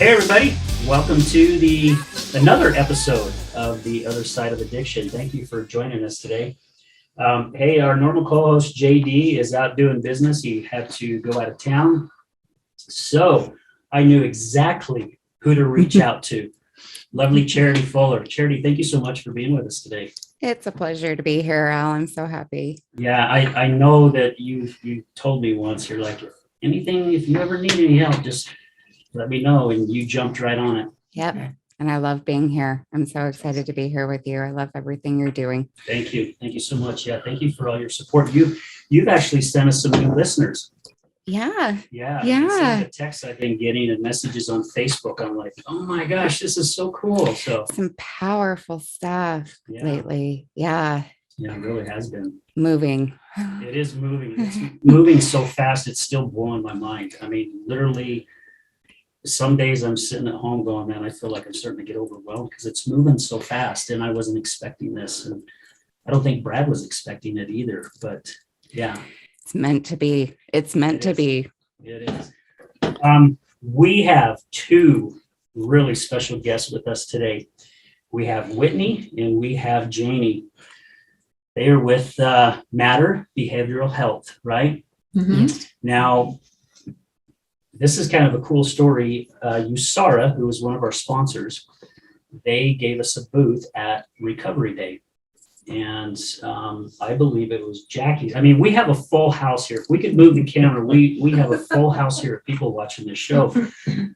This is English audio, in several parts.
Hey everybody, welcome to another episode of The Other Side of Addiction. Thank you for joining us today. Hey, our normal co-host JD is out doing business. He had to go out of town. So I knew exactly who to reach out to. Lovely Charity Fuller. Charity, thank you so much for being with us today. It's a pleasure to be here, Al. I'm so happy. Yeah, I know that you told me once, you're like, if you ever need any help, just let me know. And you jumped right on it. Yep. And I love being here. I'm so excited to be here with you. I love everything you're doing. Thank you. Thank you so much. Yeah, thank you for all your support. You've actually sent us some new listeners. Yeah. Yeah. Some of the texts I've been getting and messages on Facebook, I'm like, oh my gosh, this is so cool. So some powerful stuff lately. Yeah. Yeah, it really has been. Moving. It is moving. It's moving so fast, it's still blowing my mind. I mean, literally, some days I'm sitting at home going, man, I feel like I'm starting to get overwhelmed because it's moving so fast and I wasn't expecting this. And I don't think Brad was expecting it either, but yeah. It's meant to be. It's meant to be. It is. We have two really special guests with us today. We have Whitney and we have Janie. They are with MATR Behavioral Health, right? Mm-hmm. Now, this is kind of a cool story. USARA, who is one of our sponsors, they gave us a booth at Recovery Day. And I believe it was Jackie's. I mean, we have a full house here. If we could move the camera, we have a full house here of people watching this show.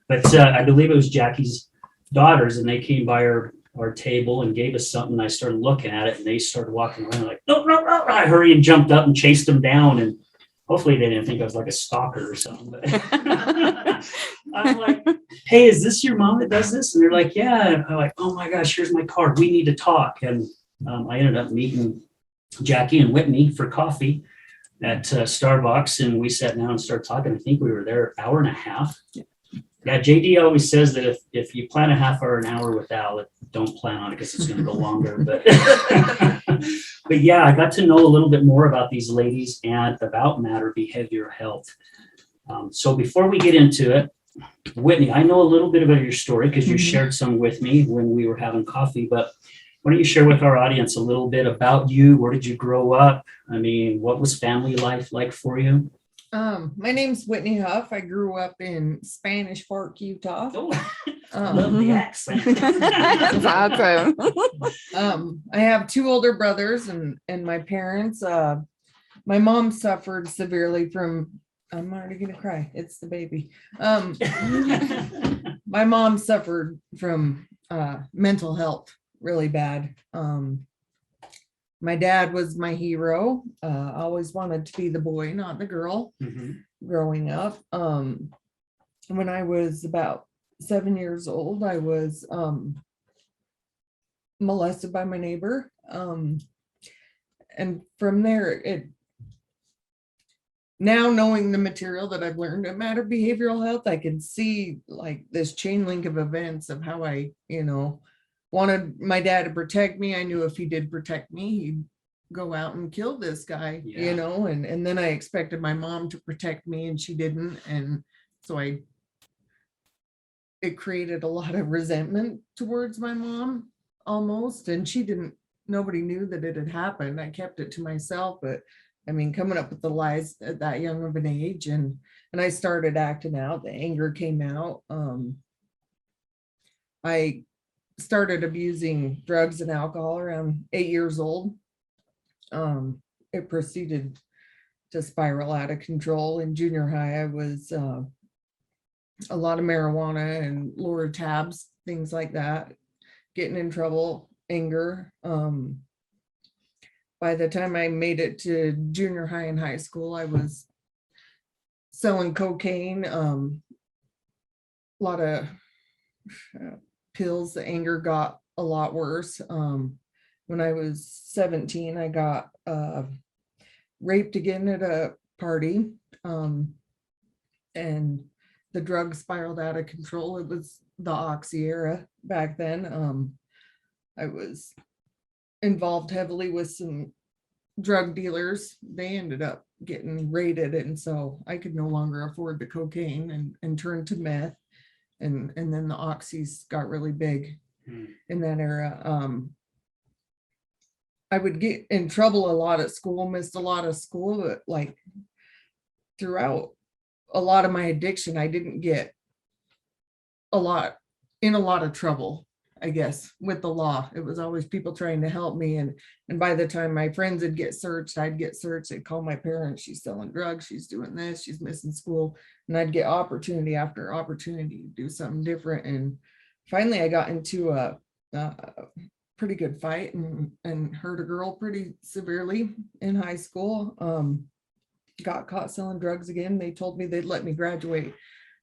But I believe it was Jackie's daughters, and they came by our table and gave us something. And I started looking at it, and they started walking around like, no. I hurried and jumped up and chased them down. And hopefully they didn't think I was like a stalker or something. But I'm like, hey, is this your mom that does this? And they're like, yeah. And I'm like, oh my gosh, here's my card. We need to talk. And I ended up meeting Jackie and Whitney for coffee at Starbucks. And we sat down and started talking. I think we were there an hour and a half. Yeah, JD always says that if you plan a half hour, an hour with Al, don't plan on it because it's going to go longer. But but yeah, I got to know a little bit more about these ladies and about MATR Behavioral Health. So before we get into it, Whitney, I know a little bit about your story because you shared some with me when we were having coffee, but why don't you share with our audience a little bit about you? Where did you grow up? I mean, what was family life like for you? My name's Whitney Huff. I grew up in Spanish Fork, Utah. Oh, I love the accent. That's awesome. I have two older brothers and my parents. My mom suffered severely from, I'm already going to cry. It's the baby. My mom suffered from mental health really bad. My dad was my hero. Always wanted to be the boy, not the girl, growing up. When I was about 7 years old, I was molested by my neighbor. And from there, now knowing the material that I've learned at MATR Behavioral Health, I can see like this chain link of events of how I, wanted my dad to protect me. I knew if he did protect me, he'd go out and kill this guy, and then I expected my mom to protect me and she didn't. And so it created a lot of resentment towards my mom almost. And nobody knew that it had happened. I kept it to myself, but I mean, coming up with the lies at that young of an age, and I started acting out. The anger came out. I started abusing drugs and alcohol around 8 years old. It proceeded to spiral out of control. In junior high, I was a lot of marijuana and lower tabs, things like that, getting in trouble, anger. By the time I made it to junior high and high school, I was selling cocaine, a lot of pills. The anger got a lot worse. When I was 17, I got raped again at a party, and the drugs spiraled out of control. It was the Oxy era back then. I was involved heavily with some drug dealers. They ended up getting raided, and so I could no longer afford the cocaine and turned to meth. and then the oxys got really big in that era. I would get in trouble a lot at school, missed a lot of school, but like throughout a lot of my addiction, I didn't get a lot of trouble, I guess, with the law. It was always people trying to help me. And by the time my friends would get searched, I'd get searched. They'd call my parents, she's selling drugs, she's doing this, she's missing school. And I'd get opportunity after opportunity to do something different. And finally I got into a pretty good fight and hurt a girl pretty severely in high school. Got caught selling drugs again. They told me they'd let me graduate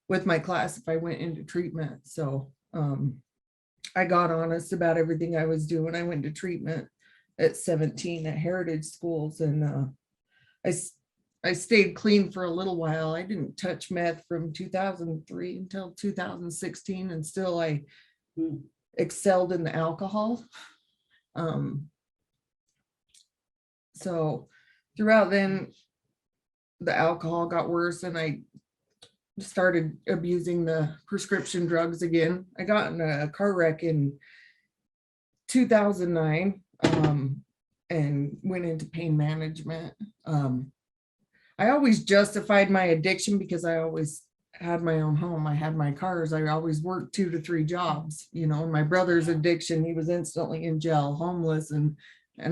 with my class if I went into treatment. So I got honest about everything I was doing. I went to treatment at 17 at Heritage Schools, and I stayed clean for a little while. I didn't touch meth from 2003 until 2016, and still I excelled in the alcohol. So throughout then, the alcohol got worse, and I started abusing the prescription drugs again. I got in a car wreck in 2009 and went into pain management. I always justified my addiction because I always had my own home. I had my cars. I always worked 2 to 3 jobs. You know, my brother's addiction, he was instantly in jail, homeless, and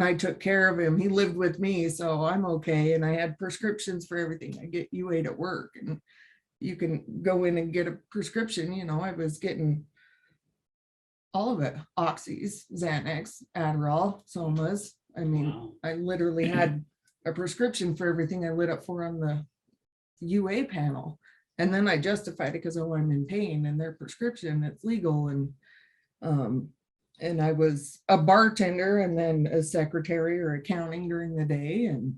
I took care of him. He lived with me, so I'm okay. And I had prescriptions for everything. I get U8 at work, and you can go in and get a prescription. You know, I was getting all of it: Oxys, Xanax, Adderall, Somas. I mean, Wow. I literally had a prescription for everything I lit up for on the UA panel. And then I justified it because, oh, I'm in pain and their prescription, it's legal. And I was a bartender and then a secretary or accounting during the day. And,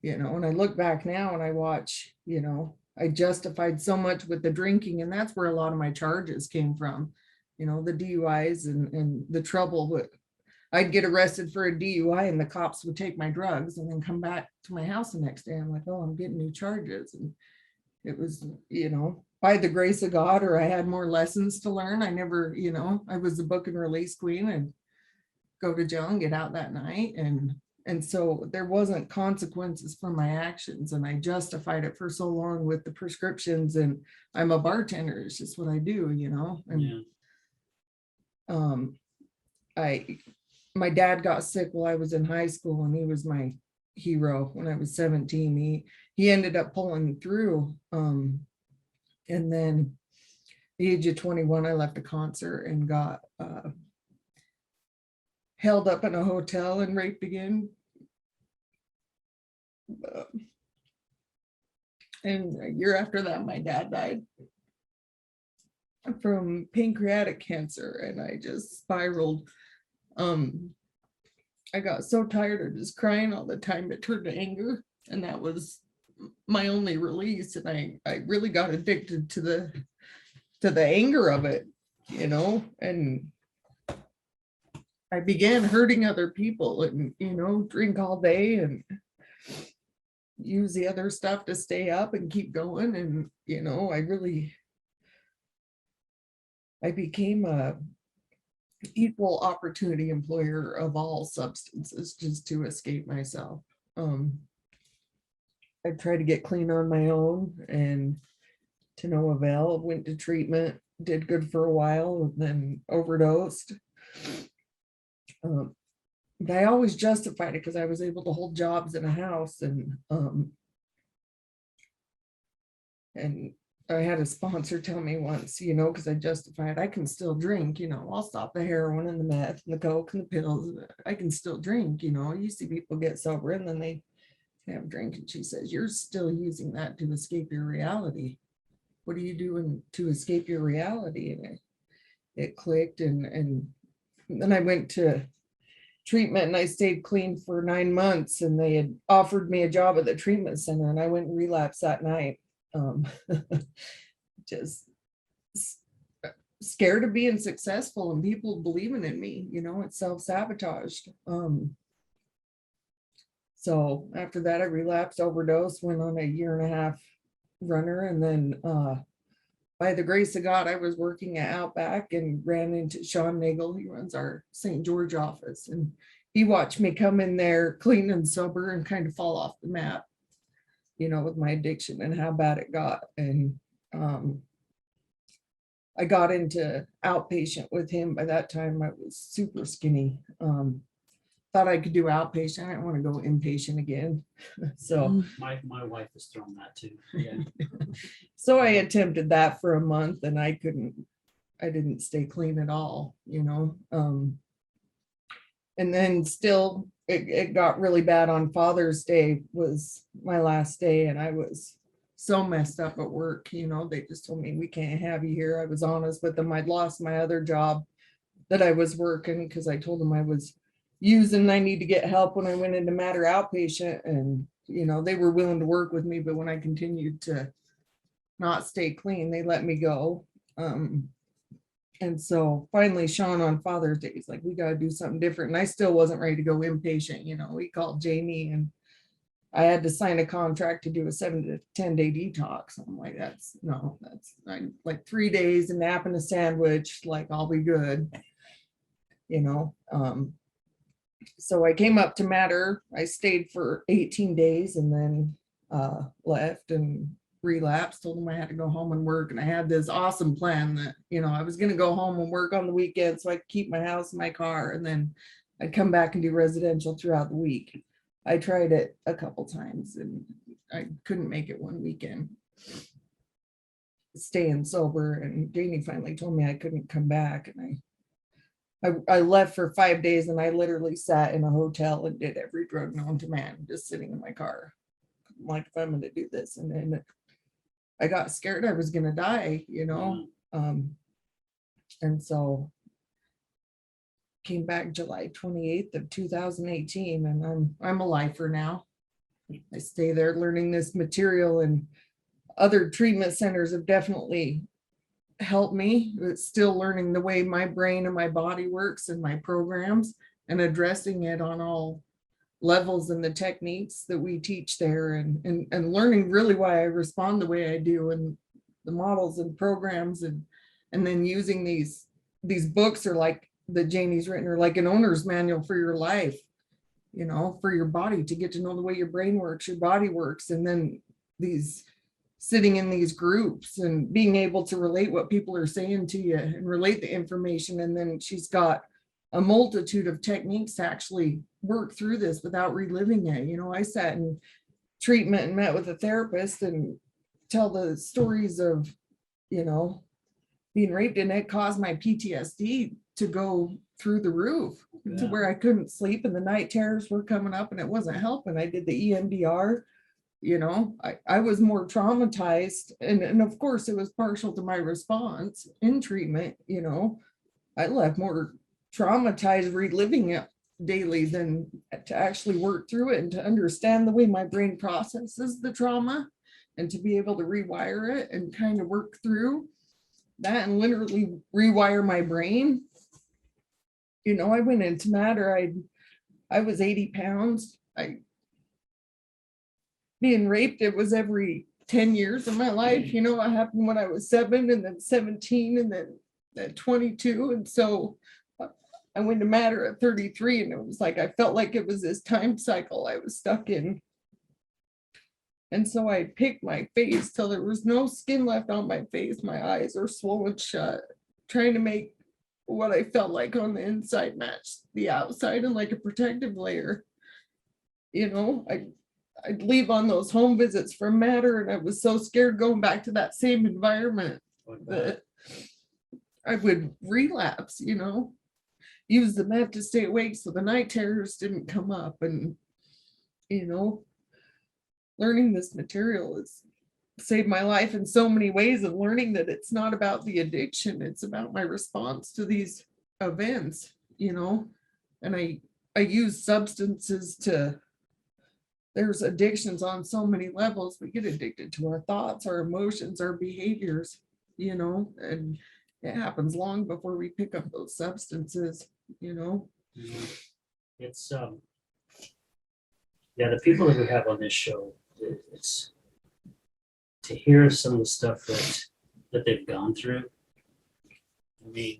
you know, and I look back now and I watch, you know, I justified so much with the drinking, and that's where a lot of my charges came from, you know, the DUIs and the trouble with, I'd get arrested for a DUI and the cops would take my drugs and then come back to my house the next day. I'm like, oh, I'm getting new charges. And it was, you know, by the grace of God, or I had more lessons to learn. I never, you know, I was the book and release queen and go to jail and get out that night. And so there wasn't consequences for my actions, and I justified it for so long with the prescriptions, and I'm a bartender. It's just what I do, you know. And my dad got sick while I was in high school, and he was my hero when I was 17. He ended up pulling through. And then the age of 21, I left a concert and got held up in a hotel and raped again. And a year after that, my dad died from pancreatic cancer, and I just spiraled. I got so tired of just crying all the time, it turned to anger, and that was my only release. And I really got addicted to the anger of it, you know, and I began hurting other people and, you know, drink all day and use the other stuff to stay up and keep going. And, you know, I became a equal opportunity employer of all substances just to escape myself. I tried to get clean on my own, and to no avail. Went to treatment, did good for a while, and then overdosed. But I always justified it because I was able to hold jobs in a house, and I had a sponsor tell me once, you know, because I justified, I can still drink, you know, I'll stop the heroin and the meth and the coke and the pills. I can still drink, you know. You see people get sober and then they have a drink, and she says, you're still using that to escape your reality. What are you doing to escape your reality? And it clicked, and then I went to treatment and I stayed clean for 9 months, and they had offered me a job at the treatment center, and I went and relapsed that night. Just scared of being successful and people believing in me, you know. It's self-sabotaged. So after that, I relapsed, overdosed, went on a 1.5 year runner, and then by the grace of God, I was working at Outback and ran into Sean Nagel. He runs our St. George office, and he watched me come in there clean and sober and kind of fall off the map, you know, with my addiction and how bad it got. And I got into outpatient with him. By that time, I was super skinny. Thought I could do outpatient. I didn't want to go inpatient again. So, My wife has thrown that too. Yeah. so I attempted that for a month, and I didn't stay clean at all, you know. And then still, it got really bad on Father's Day was my last day, and I was so messed up at work. You know, they just told me, we can't have you here. I was honest with them. I'd lost my other job that I was working because I told them I was using, I need to get help when I went into MATR outpatient, and, you know, they were willing to work with me, but when I continued to not stay clean, they let me go. And so finally Sean on Father's Day, he's like, we got to do something different. And I still wasn't ready to go inpatient. You know, we called Janie, and I had to sign a contract to do a 7 to 10 day detox. I'm like, that's like 3 days, a nap and a sandwich, like I'll be good, you know. So I came up to MATR. I stayed for 18 days and then left and relapsed, told them I had to go home and work. And I had this awesome plan that, you know, I was going to go home and work on the weekend so I could keep my house and my car, and then I'd come back and do residential throughout the week. I tried it a couple times and I couldn't make it one weekend, staying sober. And Janie finally told me I couldn't come back. And I left for 5 days, and I literally sat in a hotel and did every drug known to man, just sitting in my car. I'm like, if I'm going to do this, and then I got scared I was going to die, you know. And so came back July 28th of 2018, and I'm a lifer now. I stay there learning this material, and other treatment centers have definitely helped me. It's still learning the way my brain and my body works and my programs, and addressing it on all levels and the techniques that we teach there, and learning really why I respond the way I do, and the models and programs, and then using these books are like that Janie's written, are like an owner's manual for your life, you know, for your body, to get to know the way your brain works, your body works. And then these sitting in these groups and being able to relate what people are saying to you and relate the information. And then she's got a multitude of techniques to actually work through this without reliving it. You know, I sat in treatment and met with a therapist and tell the stories of, you know, being raped, and it caused my PTSD to go through the roof to where I couldn't sleep, and the night terrors were coming up, and it wasn't helping. I did the EMDR. You know, I was more traumatized, and of course it was partial to my response in treatment. You know, I left more traumatized reliving it daily than to actually work through it and to understand the way my brain processes the trauma, and to be able to rewire it and kind of work through that and literally rewire my brain. You know, I went into MATR, I was 80 pounds. Being raped, it was every 10 years of my life. You know, it happened when I was 7, and then 17, and then at 22. And so I went to MATR at 33, and it was like, I felt like it was this time cycle I was stuck in. And so I picked my face till there was no skin left on my face. My eyes are swollen shut, trying to make what I felt like on the inside match the outside, and like a protective layer. You know, I'd leave on those home visits from MATR, and I was so scared going back to that same environment that I would relapse, you know, use the meth to stay awake so the night terrors didn't come up. And, you know, learning this material has saved my life in so many ways, of learning that it's not about the addiction, it's about my response to these events, you know. And I use substances to, there's addictions on so many levels. We get addicted to our thoughts, our emotions, our behaviors, you know, and it happens long before we pick up those substances, you know. It's yeah, the people that we have on this show, it's to hear some of the stuff that that they've gone through. I mean,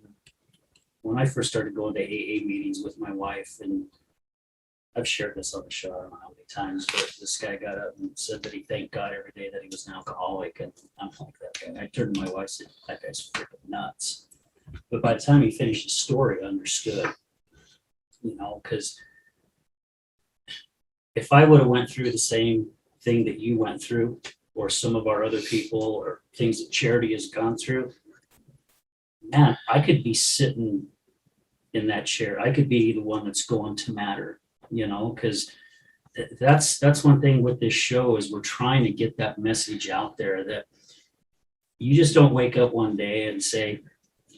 when I first started going to AA meetings with my wife, and I've shared this on the show, I don't know how many times, but this guy got up and said that he thanked God every day that he was an alcoholic. And I'm like, that guy. I turned to my wife and said, that guy's freaking nuts. But by the time he finished his story, I understood, because if I would have went through the same thing that you went through, or some of our other people, or things that Charity has gone through, man, I could be sitting in that chair. I could be the one that's going to matter, because that's one thing with this show is we're trying to get that message out there that you just don't wake up one day and say,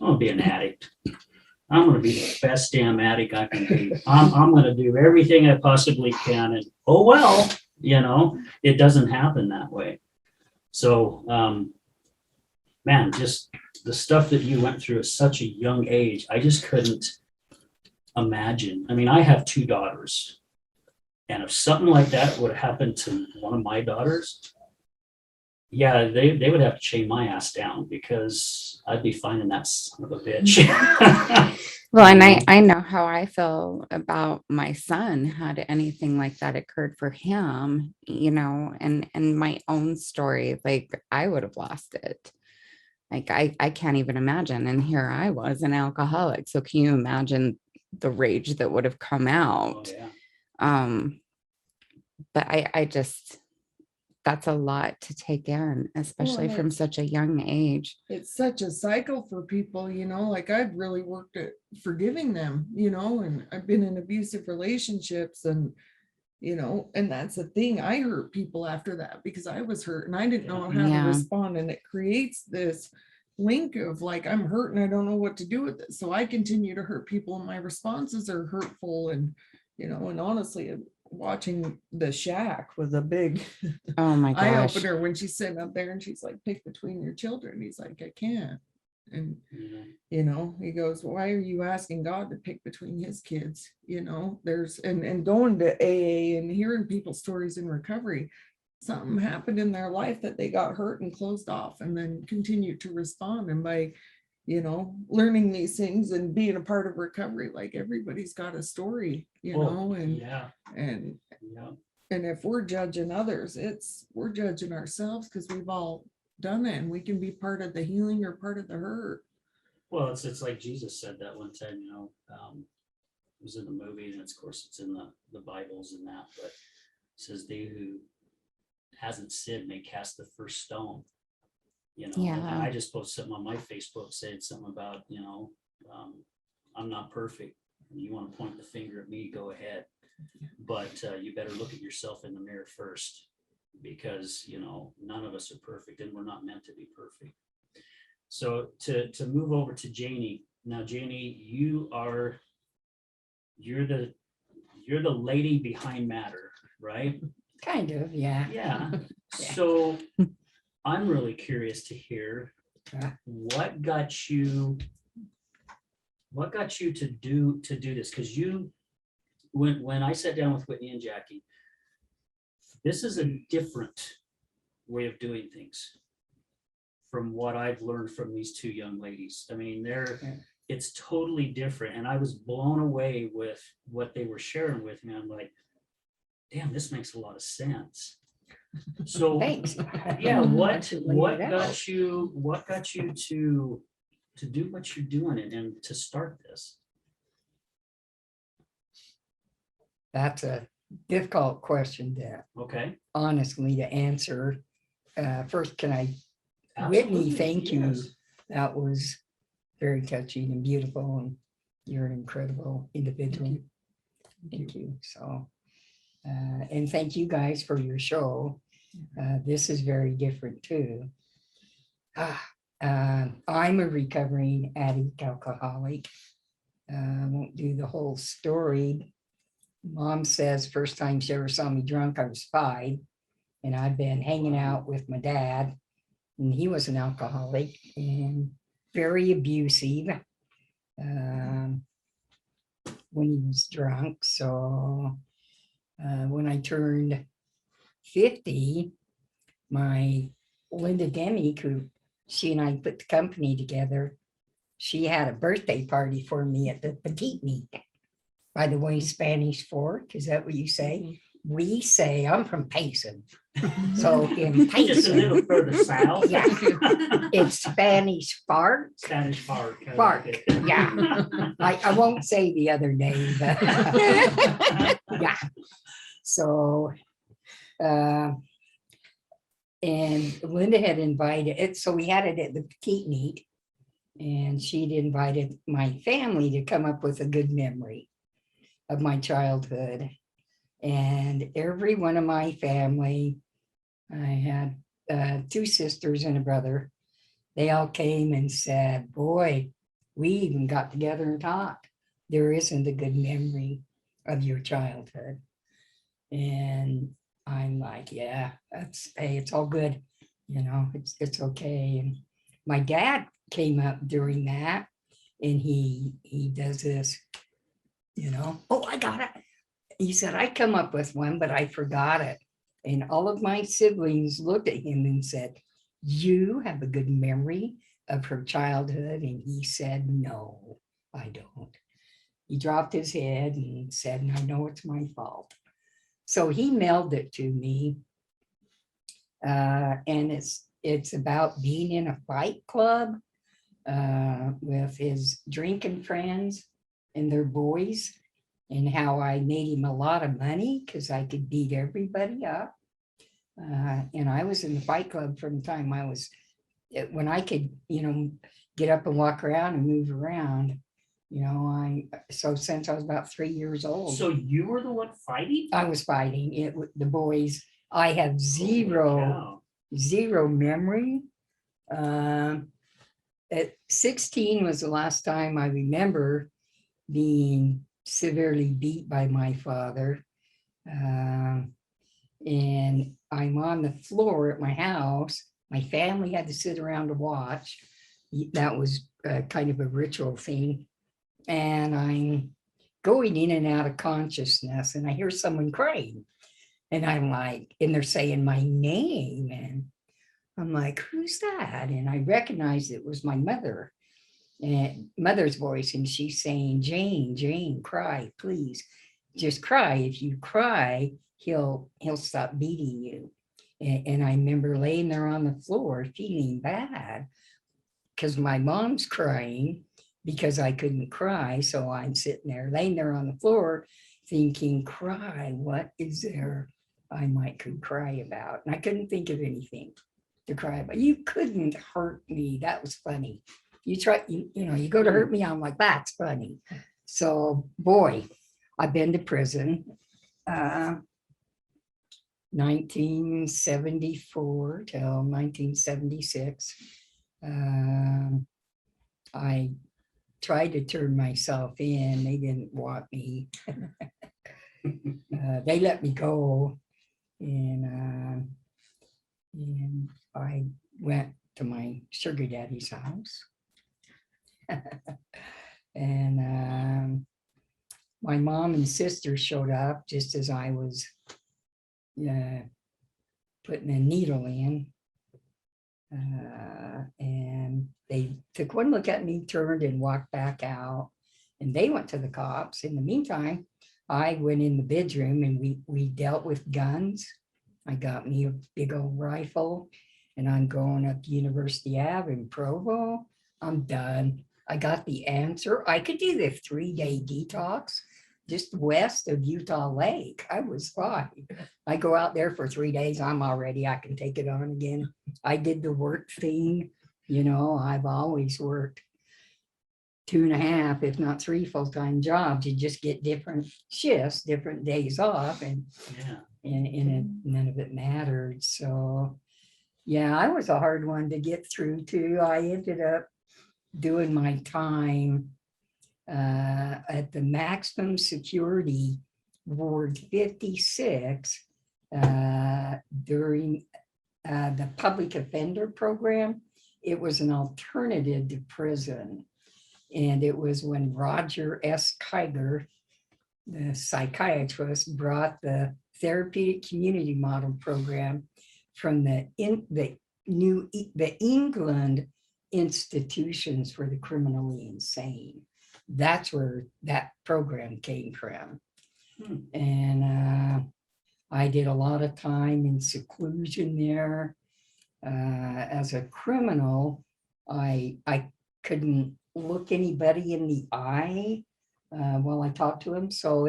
I'm gonna be an addict. I'm gonna be the best damn addict I can be. I'm gonna do everything I possibly can, and oh well, it doesn't happen that way. So, man, just the stuff that you went through at such a young age, I just couldn't imagine. I mean, I have 2 daughters, and if something like that would have happened to one of my daughters, yeah, they would have to chain my ass down, because I'd be finding that son of a bitch. Well, and I know how I feel about my son had anything like that occurred for him, and my own story, like I would have lost it. Like I can't even imagine. And here I was an alcoholic. So can you imagine the rage that would have come Oh, out? yeah. But I just, that's a lot to take in, especially Well, from such a young age. it's such a cycle for people, like I've really worked at forgiving them, and I've been in abusive relationships, and and that's the thing. I hurt people after that because I was hurt and I didn't know how to Yeah. respond. And it creates this link of like, I'm hurt and I don't know what to do with it. So I continue to hurt people and my responses are hurtful. And, and honestly, watching The Shack was a big Oh my eye gosh. opener when she's sitting up there and she's like, pick between your children. He's like, I can't. And, he goes, why are you asking God to pick between his kids? There's, and going to AA and hearing people's stories in recovery, something happened in their life that they got hurt and closed off and then continued to respond. And by, learning these things and being a part of recovery, like everybody's got a story, and, Yeah. and, Yeah. and if we're judging others, we're judging ourselves because we've all done it and we can be part of the healing or part of the hurt. Well, it's like Jesus said that one time, it was in the movie, and of course it's in the Bibles and that, but it says they who hasn't sinned may cast the first stone. Yeah. And I just posted something on my Facebook saying something about, I'm not perfect. You want to point the finger at me, go ahead. But you better look at yourself in the mirror first, because, none of us are perfect and we're not meant to be perfect. So to move over to Janie. Now, Janie, you're the lady behind MATR, right? Kind of, yeah. Yeah. So I'm really curious to hear what got you to do this, because when I sat down with Whitney and Jackie, this is a different way of doing things from what I've learned from these 2 young ladies. I mean, it's totally different. And I was blown away with what they were sharing with me. I'm like, damn, this makes a lot of sense. So Thanks. yeah, what Absolutely. got you to do what you're doing and to start this? That's a difficult question to Okay. honestly to answer. First, can I, Whitney, Absolutely, thank you. yes. That was very touching and beautiful, and you're an incredible individual. Thank you. So, and thank you guys for your show. This is very different too. I'm a recovering addict alcoholic. I won't do the whole story. Mom says first time she ever saw me drunk, I was 5, and I'd been hanging out with my dad, and he was an alcoholic and very abusive when he was drunk. So when I turned 50, my Linda Demick, who she and I put the company together. She had a birthday party for me at the petite meat. By the way, Spanish fork, is that what you say? We say, I'm from Payson. So in Just a little Payson, further south. Yeah. it's Spanish fart. Spanish fart. I Fart, like it. yeah. I won't say the other name, but yeah. So, and Linda had invited it, so we had it at the petite meat, and she'd invited my family to come up with a good memory of my childhood. And every one of my family, I had 2 sisters and a brother. They all came and said, boy, we even got together and talked. There isn't a good memory of your childhood. And I'm like, yeah, hey, it's all good. It's okay. And my dad came up during that, and he does this, oh, I got it. He said, I come up with one, but I forgot it. And all of my siblings looked at him and said, you have a good memory of her childhood? And he said, no, I don't. He dropped his head and said, I know it's my fault. So he mailed it to me. And it's about being in a fight club with his drinking friends and their boys, and how I made him a lot of money because I could beat everybody up. And I was in the fight club from the time when I could, get up and walk around and move around. So since I was about 3 years old. So you were the one fighting? I was fighting it with the boys. I have zero memory. At 16 was the last time I remember being severely beat by my father. And I'm on the floor at my house. My family had to sit around to watch. That was kind of a ritual thing. And I'm going in and out of consciousness, and I hear someone crying. And I'm like, and they're saying my name. And I'm like, who's that? And I recognized it was my mother. And mother's voice, and she's saying, Jane, cry, please. Just cry. If you cry, he'll stop beating you. And I remember laying there on the floor feeling bad because my mom's crying because I couldn't cry. So I'm sitting there, laying there on the floor thinking, cry, what is there I could cry about? And I couldn't think of anything to cry about. You couldn't hurt me. That was funny. You try, you go to hurt me. I'm like, that's funny. So, boy, I've been to prison. 1974 till 1976. I tried to turn myself in. They didn't want me. They let me go. And I went to my sugar daddy's house. And my mom and sister showed up just as I was putting a needle in. And they took one look at me, turned and walked back out, and they went to the cops. In the meantime, I went in the bedroom and we dealt with guns. I got me a big old rifle, and I'm going up University Ave in Provo. I'm done. I got the answer. I could do the 3-day detox just west of Utah Lake. I was fine. I go out there for 3 days. I'm all ready. I can take it on again. I did the work thing. I've always worked 2.5, if not 3 full-time jobs. You just get different shifts, different days off, and none of it mattered. So yeah, I was a hard one to get through too. I ended up doing my time at the maximum security ward 56 during the public offender program. It was an alternative to prison. And it was when Roger S. Kiger, the psychiatrist, brought the therapeutic community model program from the the England institutions for the criminally insane. That's where that program came from. And I did a lot of time in seclusion there. As a criminal, I couldn't look anybody in the eye while I talked to them. So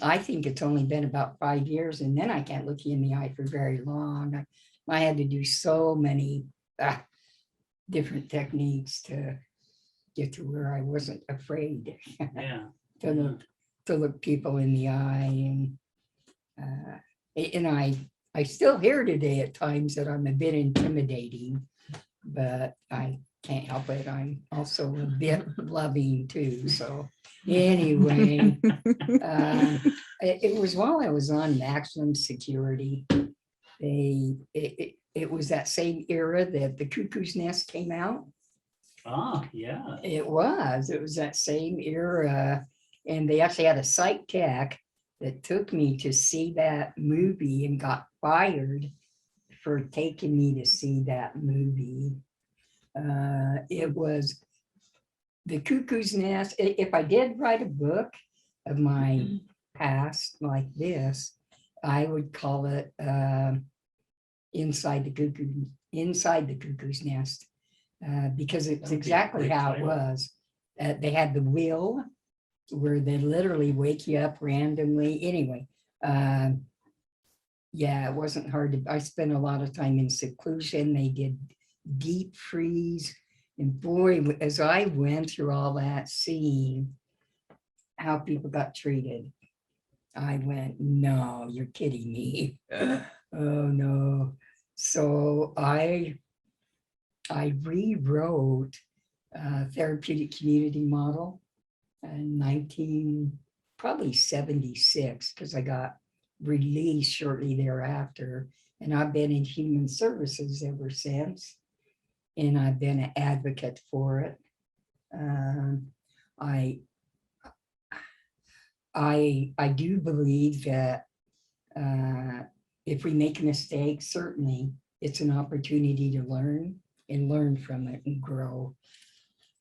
I think it's only been about 5 years, and then I can't look you in the eye for very long. I had to do so many different techniques to get to where I wasn't afraid Yeah. to look people in the eye. And I still hear today at times that I'm a bit intimidating, but I can't help it. I'm also a bit loving too. So anyway, it was while I was on maximum security. It was that same era that the Cuckoo's Nest came out. Yeah. It was that same era. And they actually had a psych tech that took me to see that movie and got fired for taking me to see that movie. It was the Cuckoo's Nest. If I did write a book of my past like this, I would call it Inside the Cuckoo's Nest, because it's exactly how it was. They had the wheel where they literally wake you up randomly. Anyway, yeah, it wasn't hard I spent a lot of time in seclusion. They did deep freeze. And boy, as I went through all that, seeing how people got treated, I went, no, you're kidding me. Oh no. So I rewrote a therapeutic community model in probably 76, because I got released shortly thereafter. And I've been in human services ever since. And I've been an advocate for it. I do believe that if we make a mistake, certainly it's an opportunity to learn from it and grow.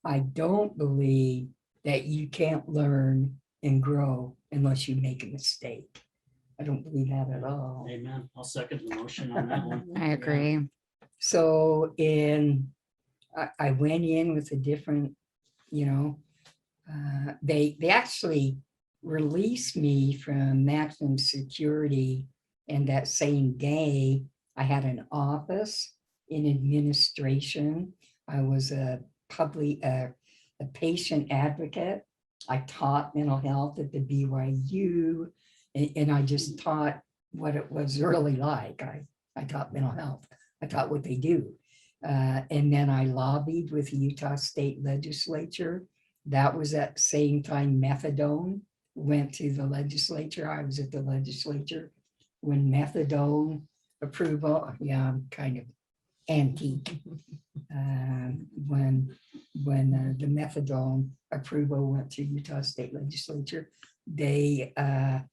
I don't believe that you can't learn and grow unless you make a mistake. I don't believe that at all. Amen. I'll second the motion on that one. I agree. So I went in with a different, they actually released me from maximum security, and that same day I had an office in administration. I was a patient advocate. I taught mental health at the BYU, and I just taught what it was really like. I taught mental health. I taught what they do. And then I lobbied with the Utah State Legislature. That was at the same time methadone went to the legislature. I was at the legislature when methadone approval, yeah, I'm kind of antique. When the methadone approval went to Utah State Legislature, I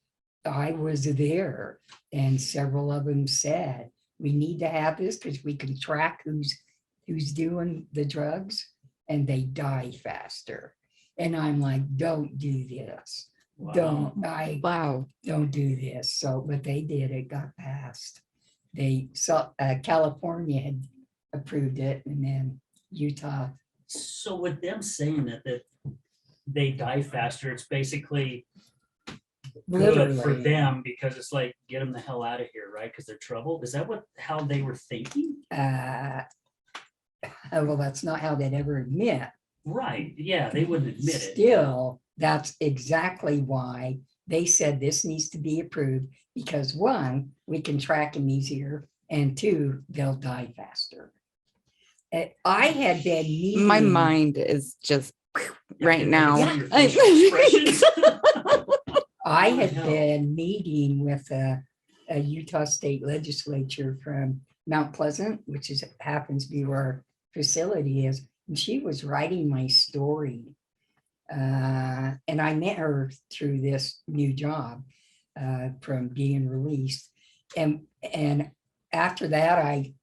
was there, and several of them said, we need to have this because we can track who's doing the drugs and they die faster. And I'm like, don't do this. Wow. Don't do this. So, but they did, it got passed. California had approved it, and then Utah. So with them saying that they die faster, it's basically good for them, because it's like, get them the hell out of here, right? Because they're trouble. Is that how they were thinking? Well, that's not how they'd ever admit. Right. Yeah, they wouldn't admit it. Still, that's exactly why they said this needs to be approved, because one, we can track them easier, and two, they'll die faster. I had been meeting. My mind is just right now. I had been meeting with a Utah State Legislature from Mount Pleasant, which happens to be where our facility is, and she was writing my story. And I met her through this new job from being released. And after that, I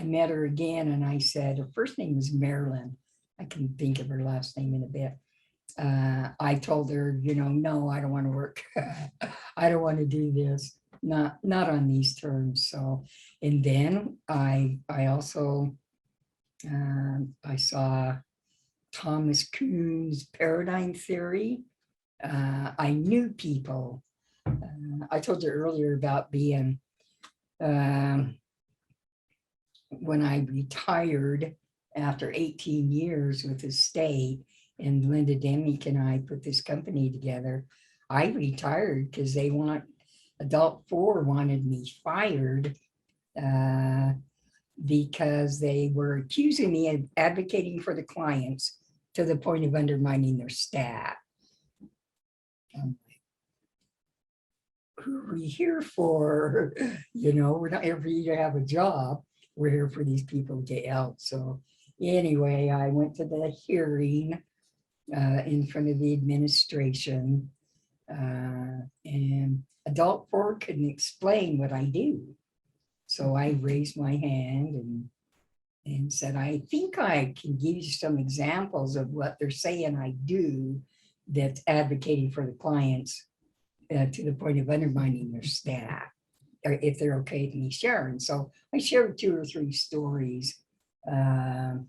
met her again and I said, her first name was Marilyn. I can think of her last name in a bit. I told her, no, I don't want to work. I don't want to do this. Not on these terms. So, and then I also, I saw Thomas Kuhn's paradigm theory. I knew people. I told you earlier about being, when I retired after 18 years with the state, and Linda Demick and I put this company together. I retired because Adult 4 wanted me fired because they were accusing me of advocating for the clients to the point of undermining their staff. Who are we here for? We're not here for you to have a job. We're here for these people to get out. So anyway, I went to the hearing in front of the administration, and Adult 4 couldn't explain what I do. So I raised my hand and said, I think I can give you some examples of what they're saying I do that's advocating for the clients to the point of undermining their staff, or if they're okay with me sharing. So I shared 2 or 3 stories. And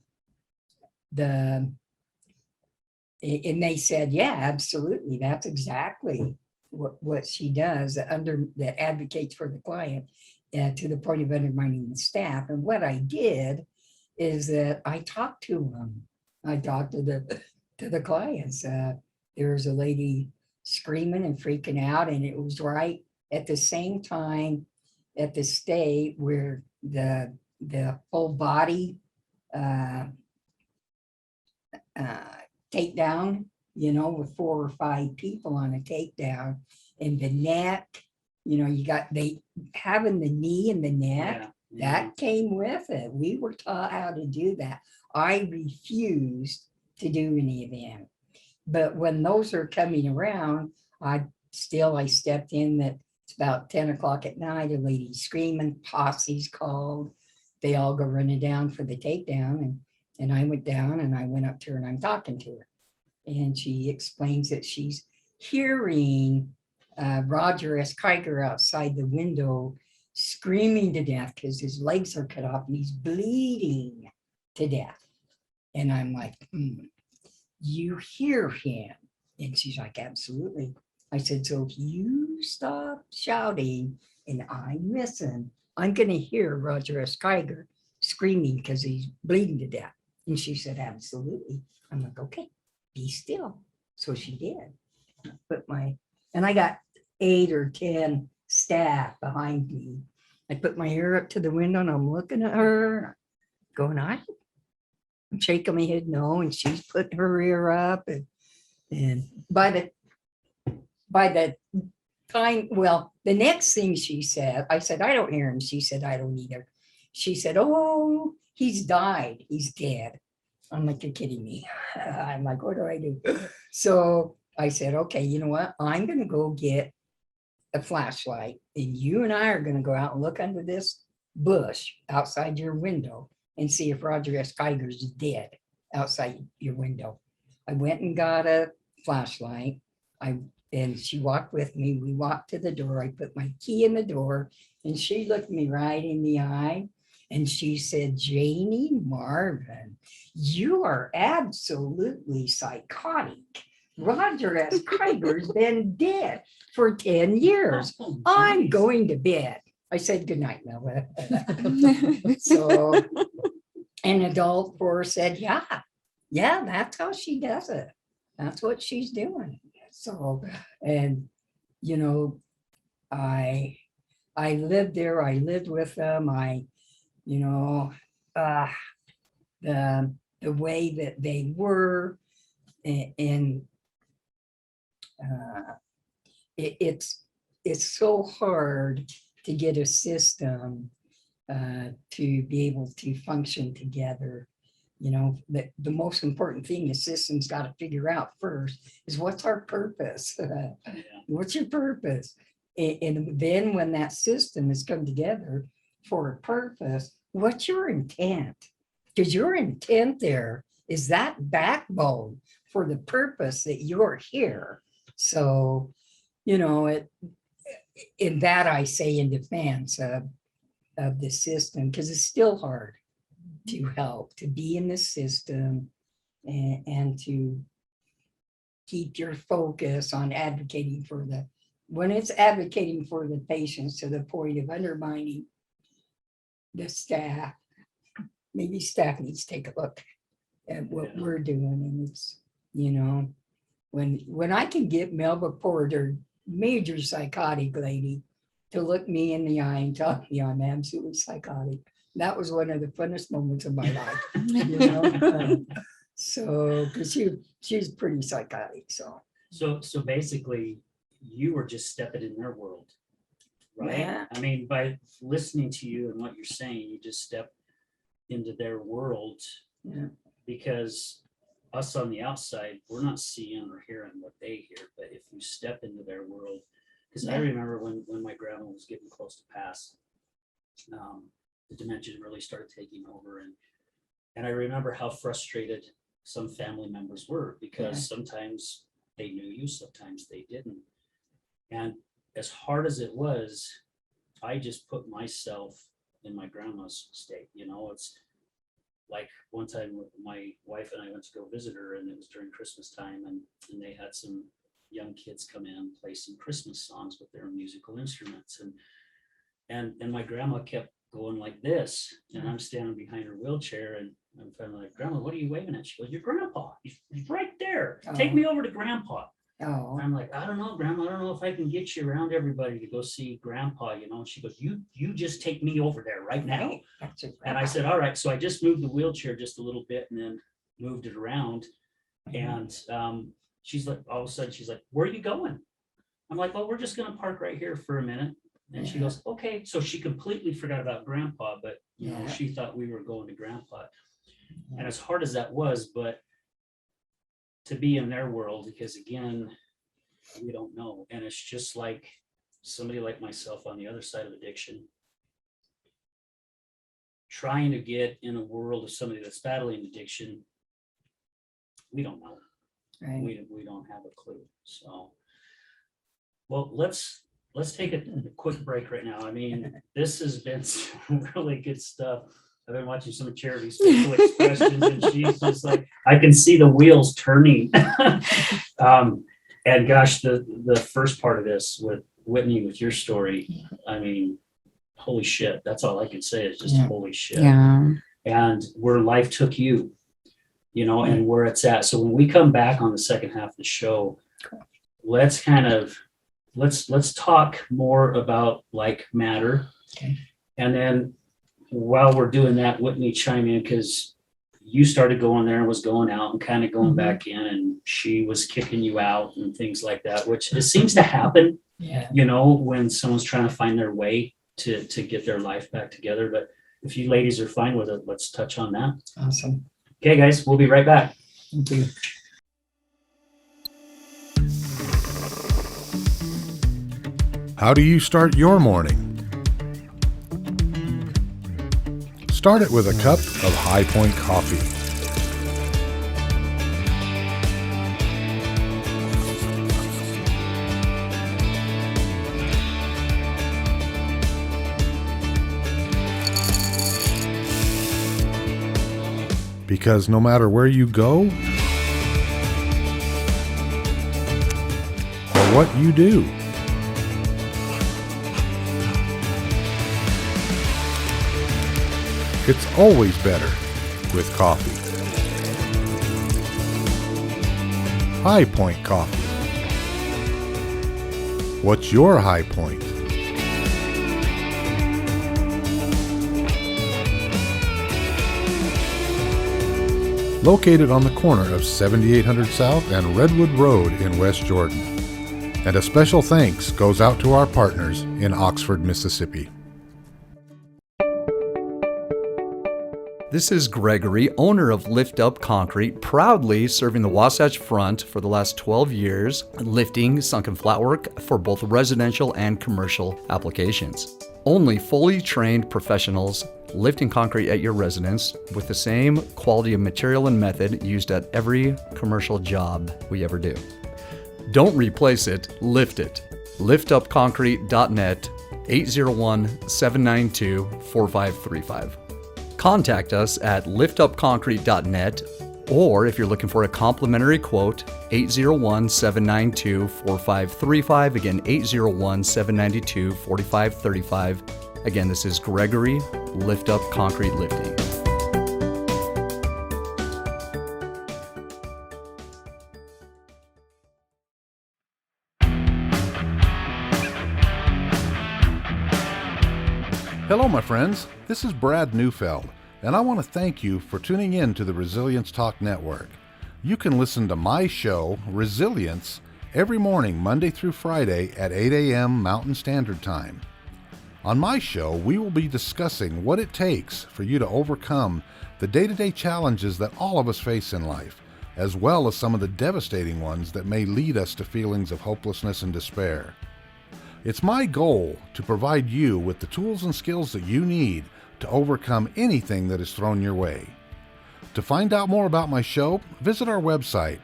they said, yeah, absolutely. That's exactly what she does, that advocates for the client to the point of undermining the staff. And what I did is that I talked to them. I talked to the clients. There was a lady screaming and freaking out, and it was right at the same time at the state where the full body takedown, with 4 or 5 people on a takedown, and the neck, they having the knee and the neck, that came with it. We were taught how to do that. I refused to do any of them. But when those are coming around, I stepped in. That it's about 10 o'clock at night, a lady screaming, posse's called. They all go running down for the takedown. And I went down and I went up to her and I'm talking to her. And she explains that she's hearing Roger S. Kiger outside the window screaming to death because his legs are cut off and he's bleeding to death. And I'm like, you hear him? And she's like, absolutely. I said, so if you stop shouting and I listen, I'm going to hear Roger S. Kiger screaming because he's bleeding to death. And she said, absolutely. I'm like, okay, be still. So she did. And I got 8 or 10 staff behind me. I put my ear up to the window and I'm looking at her, going, I'm shaking my head no, and she's putting her ear up. And by the time, well, the next thing she said, I said, I don't hear him. She said, I don't either. She said, oh, he's died. He's dead. I'm like, you're kidding me. I'm like, what do I do? So I said, okay, you know what? I'm going to go get a flashlight and you and I are going to go out and look under this bush outside your window and see if Roger S. Kiger's dead outside your window. I went and got a flashlight. And she walked with me. We walked to the door. I put my key in the door and she looked me right in the eye. And she said, Janey Marvin, you are absolutely psychotic. Roger S. Kiger's been dead for 10 years. I'm going to bed. I said, good night, Melva. So, and Adult 4 said, yeah, that's how she does it. That's what she's doing. So, and, I lived there. I lived with them. The way that they were, and it's so hard to get a system to be able to function together. The most important thing a system's got to figure out first is what's our purpose? What's your purpose? And then when that system has come together, for a purpose, what's your intent? Because your intent there is that backbone for the purpose that you're here. So, in that I say in defense of the system, because it's still hard to help, to be in the system and to keep your focus on advocating for when it's advocating for the patients to the point of undermining the staff, maybe staff needs to take a look at what we're doing. And it's, when I can get Melba Porter, major psychotic lady, to look me in the eye and tell me I'm absolutely psychotic, that was one of the funnest moments of my life. So, because she's pretty psychotic. So basically, you were just stepping in their world, right? Yeah. I mean, by listening to you and what you're saying, you just step into their world. Yeah. Because us on the outside, we're not seeing or hearing what they hear. But if you step into their world, because I remember when my grandma was getting close to pass, the dementia really started taking over, and I remember how frustrated some family members were, because sometimes they knew you, sometimes they didn't. And as hard as it was, I just put myself in my grandma's state. It's like one time my wife and I went to go visit her, and it was during Christmas time, and they had some young kids come in and play some Christmas songs with their musical instruments. And my grandma kept going like this, and I'm standing behind her wheelchair, and I'm finally like, Grandma, what are you waving at? She goes, your grandpa, he's right there. Take me over to Grandpa. Oh, I'm like, I don't know, Grandma. I don't know if I can get you around everybody to go see Grandpa, And she goes, you just take me over there right now. And I said, all right. So I just moved the wheelchair just a little bit and then moved it around. And she's like, all of a sudden, she's like, where are you going? I'm like, well, we're just going to park right here for a minute. And she goes, okay. So she completely forgot about Grandpa, but she thought we were going to Grandpa. And as hard as that was, but to be in their world, because again, we don't know. And it's just like somebody like myself on the other side of addiction, trying to get in a world of somebody that's battling addiction. We don't know. right. We don't have a clue. So, well, let's take a quick break right now. I mean, this has been some really good stuff. I've been watching some of Charity's facial expressions, and she's just like, I can see the wheels turning. And gosh, the first part of this with Whitney, with your story, I mean, holy shit. That's all I can say is just holy shit. Yeah. And where life took you, and where it's at. So when we come back on the second half of the show, let's talk more about like MATR. Okay. And then while we're doing that, Whitney chime in, because you started going there and was going out and kind of going back in, and she was kicking you out and things like that, which it seems to happen, when someone's trying to find their way to get their life back together. But if you ladies are fine with it, let's touch on that. Awesome. Okay, guys, we'll be right back. Thank you. How do you start your morning? Start it with a cup of High Point coffee. Because no matter where you go or what you do, it's always better with coffee. High Point coffee. What's your high point? Located on the corner of 7800 South and Redwood Road in West Jordan. And a special thanks goes out to our partners in Oxford, Mississippi. This is Gregory, owner of Lift Up Concrete, proudly serving the Wasatch Front for the last 12 years, lifting sunken flatwork for both residential and commercial applications. Only fully trained professionals lifting concrete at your residence with the same quality of material and method used at every commercial job we ever do. Don't replace it, lift it. liftupconcrete.net, 801-792-4535. Contact us at liftupconcrete.net, or if you're looking for a complimentary quote, 801-792-4535. Again, 801-792-4535. Again, this is Gregory, Lift Up Concrete Lifting. Hello, my friends. This is Brad Neufeld, and I want to thank you for tuning in to the Resilience Talk Network. You can listen to my show, Resilience, every morning, Monday through Friday at 8 a.m. Mountain Standard Time. On my show, we will be discussing what it takes for you to overcome the day-to-day challenges that all of us face in life, as well as some of the devastating ones that may lead us to feelings of hopelessness and despair. It's my goal to provide you with the tools and skills that you need to overcome anything that is thrown your way. To find out more about my show, visit our website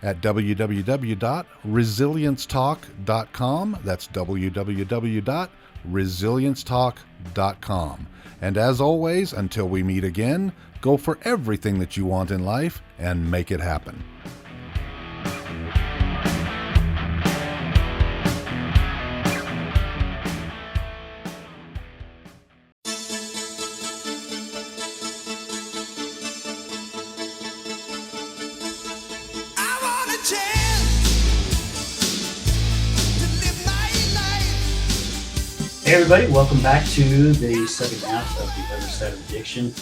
at www.resiliencetalk.com. That's www.resiliencetalk.com. And as always, until we meet again, go for everything that you want in life and make it happen. Hey everybody, welcome back to the second half of The Other Side of Addiction.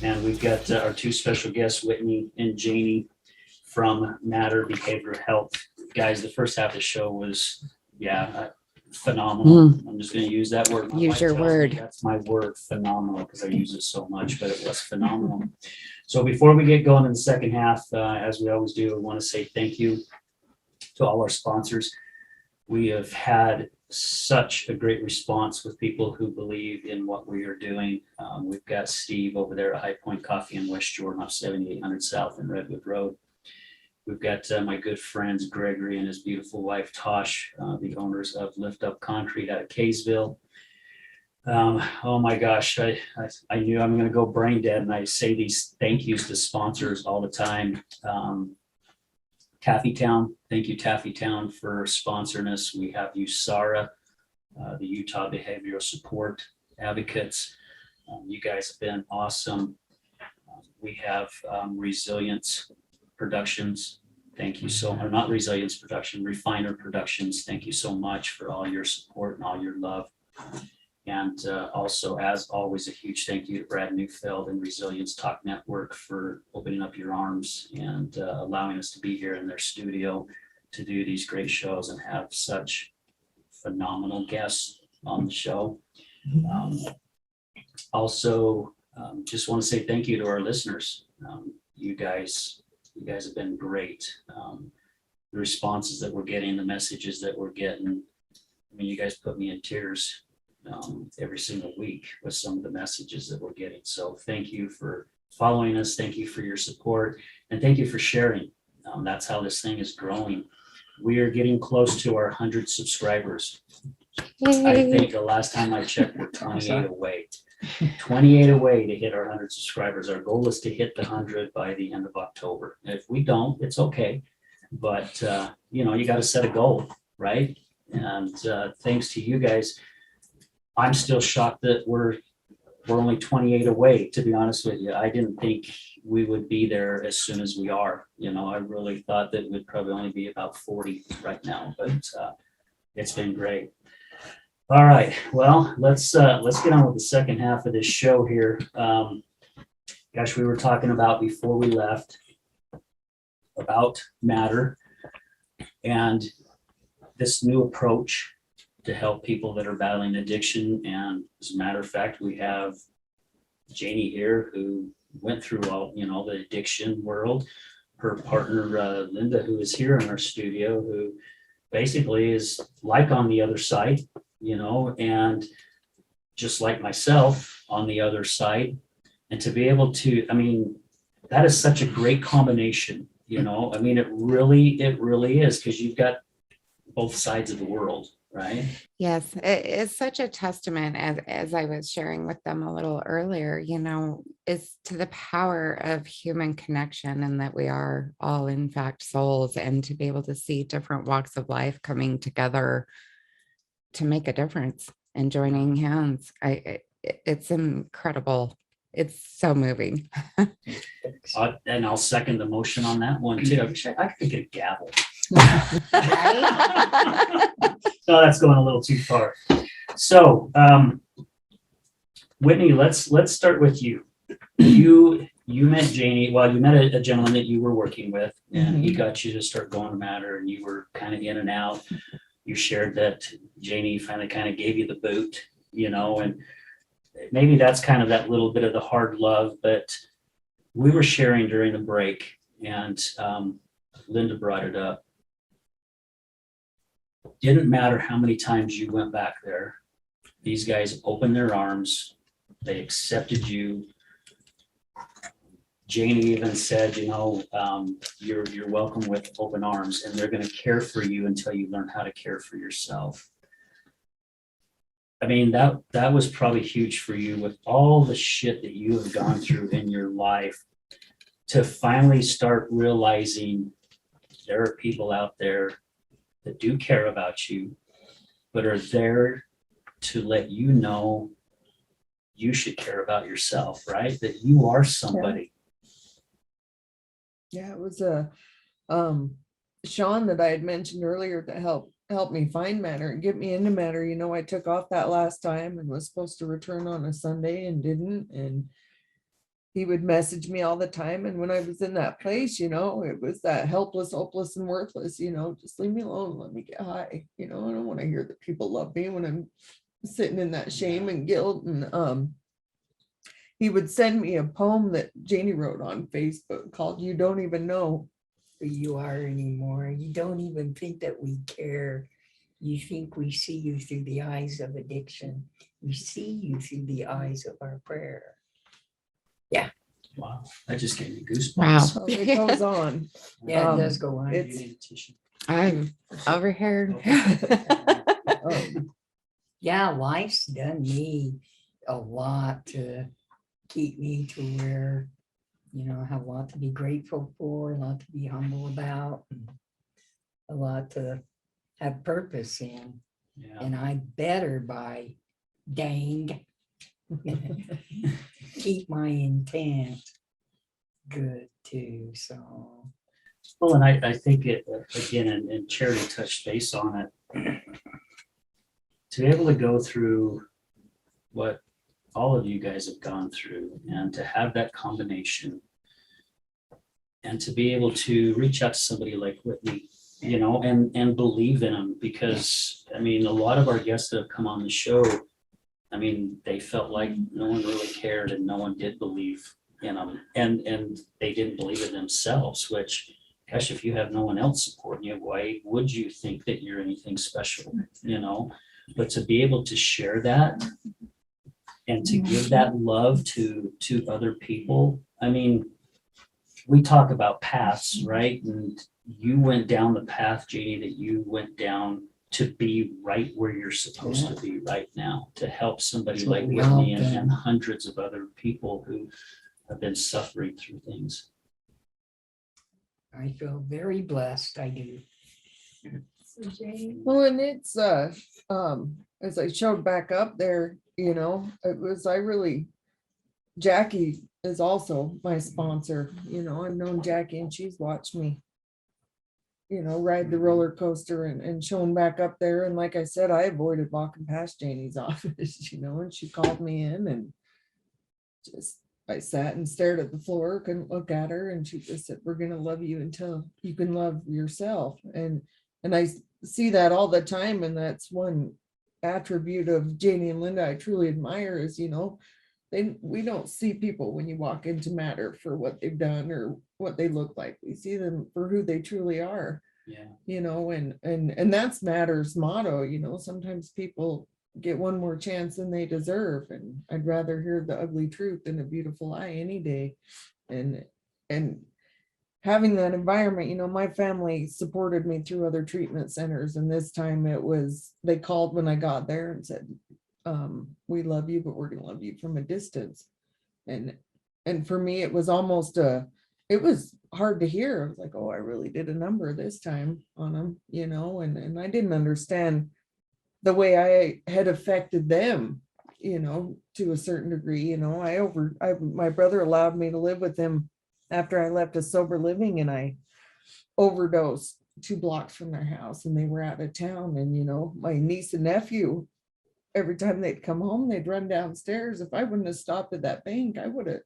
And we've got our two special guests, Whitney and Janie from MATR Behavioral Health. Guys, the first half of the show was, phenomenal. I'm just going to use that word. My Use wife your tells me word. That's my word, phenomenal, because I use it so much, but it was phenomenal. So before we get going in the second half, as we always do, I want to say thank you to all our sponsors. We have had such a great response with people who believe in what we are doing. We've got Steve over there at High Point Coffee in West Jordan off 7800 South and Redwood Road. We've got my good friends Gregory and his beautiful wife Tosh, the owners of Lift Up Concrete out of Kaysville. Oh my gosh, I knew I'm going to go brain dead, and I say these thank yous to sponsors all the time. Taffy Town, thank you Taffy Town for sponsoring us. We have USARA, the Utah Behavioral Support Advocates. You guys have been awesome. We have Resilience Productions. Thank you so much. Not Resilience Production, Refiner Productions. Thank you so much for all your support and all your love. And also, as always, a huge thank you to Brad Neufeld and Resilience Talk Network for opening up your arms and allowing us to be here in their studio to do these great shows and have such phenomenal guests on the show. Also, just want to say thank you to our listeners. You guys have been great. The responses that we're getting, the messages that we're getting, I mean, you guys put me in tears every single week with some of the messages that we're getting. So thank you for following us. Thank you for your support, and thank you for sharing. That's how this thing is growing. We are getting close to our 100 subscribers. I think the last time I checked, we're 28 away. 28 away to hit our 100 subscribers. Our goal is to hit the 100 by the end of October. If we don't, it's okay. But, you got to set a goal, right? And thanks to you guys, I'm still shocked that we're only 28 away, to be honest with you. I didn't think we would be there as soon as we are. I really thought that we'd probably only be about 40 right now, but it's been great. All right, well, let's get on with the second half of this show here. Gosh, we were talking about before we left about MATR and this new approach to help people that are battling addiction. And as a matter of fact, we have Janie here, who went through all, the addiction world. Her partner, Linda, who is here in our studio, who basically is like on the other side, and just like myself on the other side. And to be able to, that is such a great combination, it really is, because you've got both sides of the world, right? Yes, it's such a testament, as I was sharing with them a little earlier, is to the power of human connection, and that we are all in fact souls, and to be able to see different walks of life coming together to make a difference and joining hands. It's incredible. It's so moving. And I'll second the motion on that one too. I wish I could get a gavel. No, that's going a little too far. So, Whitney, let's start with you. You met Janie. Well, you met a gentleman that you were working with, and he got you to start going to MATR, and you were kind of in and out. You shared that Janie finally kind of gave you the boot, and maybe that's kind of that little bit of the hard love. But we were sharing during the break, and Linda brought it up. Didn't matter how many times you went back there. These guys opened their arms. They accepted you. Janie even said, you're welcome with open arms, and they're going to care for you until you learn how to care for yourself. That was probably huge for you, with all the shit that you have gone through in your life, to finally start realizing there are people out there that do care about you, but are there to let you know you should care about yourself, right? That you are somebody. Yeah, it was Sean that I had mentioned earlier to help me find MATR and get me into MATR. I took off that last time and was supposed to return on a Sunday and didn't. And he would message me all the time. And when I was in that place, it was that helpless, hopeless, and worthless, just leave me alone. Let me get high. I don't want to hear that people love me when I'm sitting in that shame and guilt. And he would send me a poem that Janie wrote on Facebook called "You Don't Even Know Who You Are Anymore. You don't even think that we care. You think we see you through the eyes of addiction. We see you through the eyes of our prayer." Yeah. Wow. That just gave me goosebumps. Wow. So it goes on. Yeah, it does go on. You need a tissue. I'm over here. Yeah, life's done me a lot to keep me to where, I have a lot to be grateful for, a lot to be humble about, and a lot to have purpose in. Yeah. And I better by dang keep my intent good too. So Well, and I think it, again, and Charity touched base on it, to be able to go through what all of you guys have gone through, and to have that combination, and to be able to reach out to somebody like Whitney, and believe in them, because a lot of our guests that have come on the show, they felt like no one really cared, and no one did believe in them, and they didn't believe in themselves, which, gosh, if you have no one else supporting you, why would you think that you're anything special? But to be able to share that and to give that love to other people. We talk about paths, right? And you went down the path, Janie, that you went down to be right where you're supposed to be right now, to help somebody like Whitney and hundreds of other people who have been suffering through things. I feel very blessed. I do. Well, and it's as I showed back up there, Jackie is also my sponsor. I've known Jackie, and she's watched me, ride the roller coaster and showing back up there. And like I said, I avoided walking past Janie's office, and she called me in, and I sat and stared at the floor, couldn't look at her, and she just said, "We're going to love you until you can love yourself." And I see that all the time. And that's one attribute of Janie and Linda I truly admire is, we don't see people when you walk into MATR for what they've done or what they look like. We see them for who they truly are. Yeah. You know, and that's MATR's motto. You know, sometimes people get one more chance than they deserve, and I'd rather hear the ugly truth than a beautiful lie any day. And having that environment, you know, my family supported me through other treatment centers, and this time they called when I got there and said, we love you, but we're gonna love you from a distance. And for me, it was almost it was hard to hear. I was like, oh, I really did a number this time on them, you know, and I didn't understand the way I had affected them, you know, to a certain degree. You know, my brother allowed me to live with him after I left a sober living, and I overdosed 2 blocks from their house, and they were out of town. And, you know, my niece and nephew, every time they'd come home, they'd run downstairs. If I wouldn't have stopped at that bank, I would have,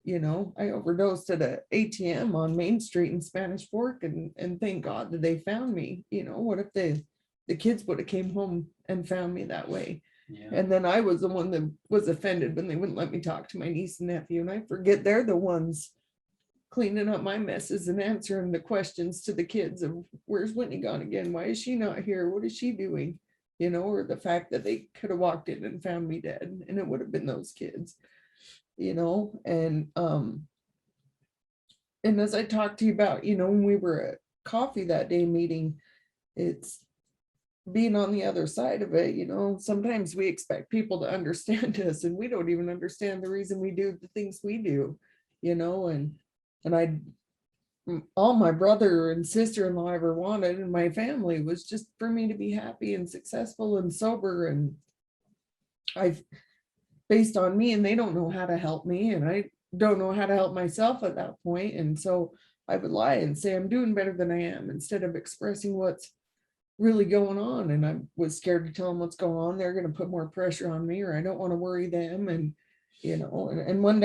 you know, I overdosed at a ATM on Main Street in Spanish Fork, and thank God that they found me. You know, what if the kids would have came home and found me that way? Yeah. And then I was the one that was offended when they wouldn't let me talk to my niece and nephew. And I forget they're the ones cleaning up my messes and answering the questions to the kids of, where's Whitney gone again? Why is she not here? What is she doing? You know, or the fact that they could have walked in and found me dead, and it would have been those kids, you know. And as I talked to you about, you know, when we were at coffee that day meeting, it's being on the other side of it. You know, sometimes we expect people to understand us, and we don't even understand the reason we do the things we do, you know. And all my brother and sister-in-law ever wanted, and my family, was just for me to be happy and successful and sober. And I've based on me, and they don't know how to help me, and I don't know how to help myself at that point. And so I would lie and say I'm doing better than I am, instead of expressing what's really going on. And I was scared to tell them what's going on. They're going to put more pressure on me, or I don't want to worry them. And, you know, and one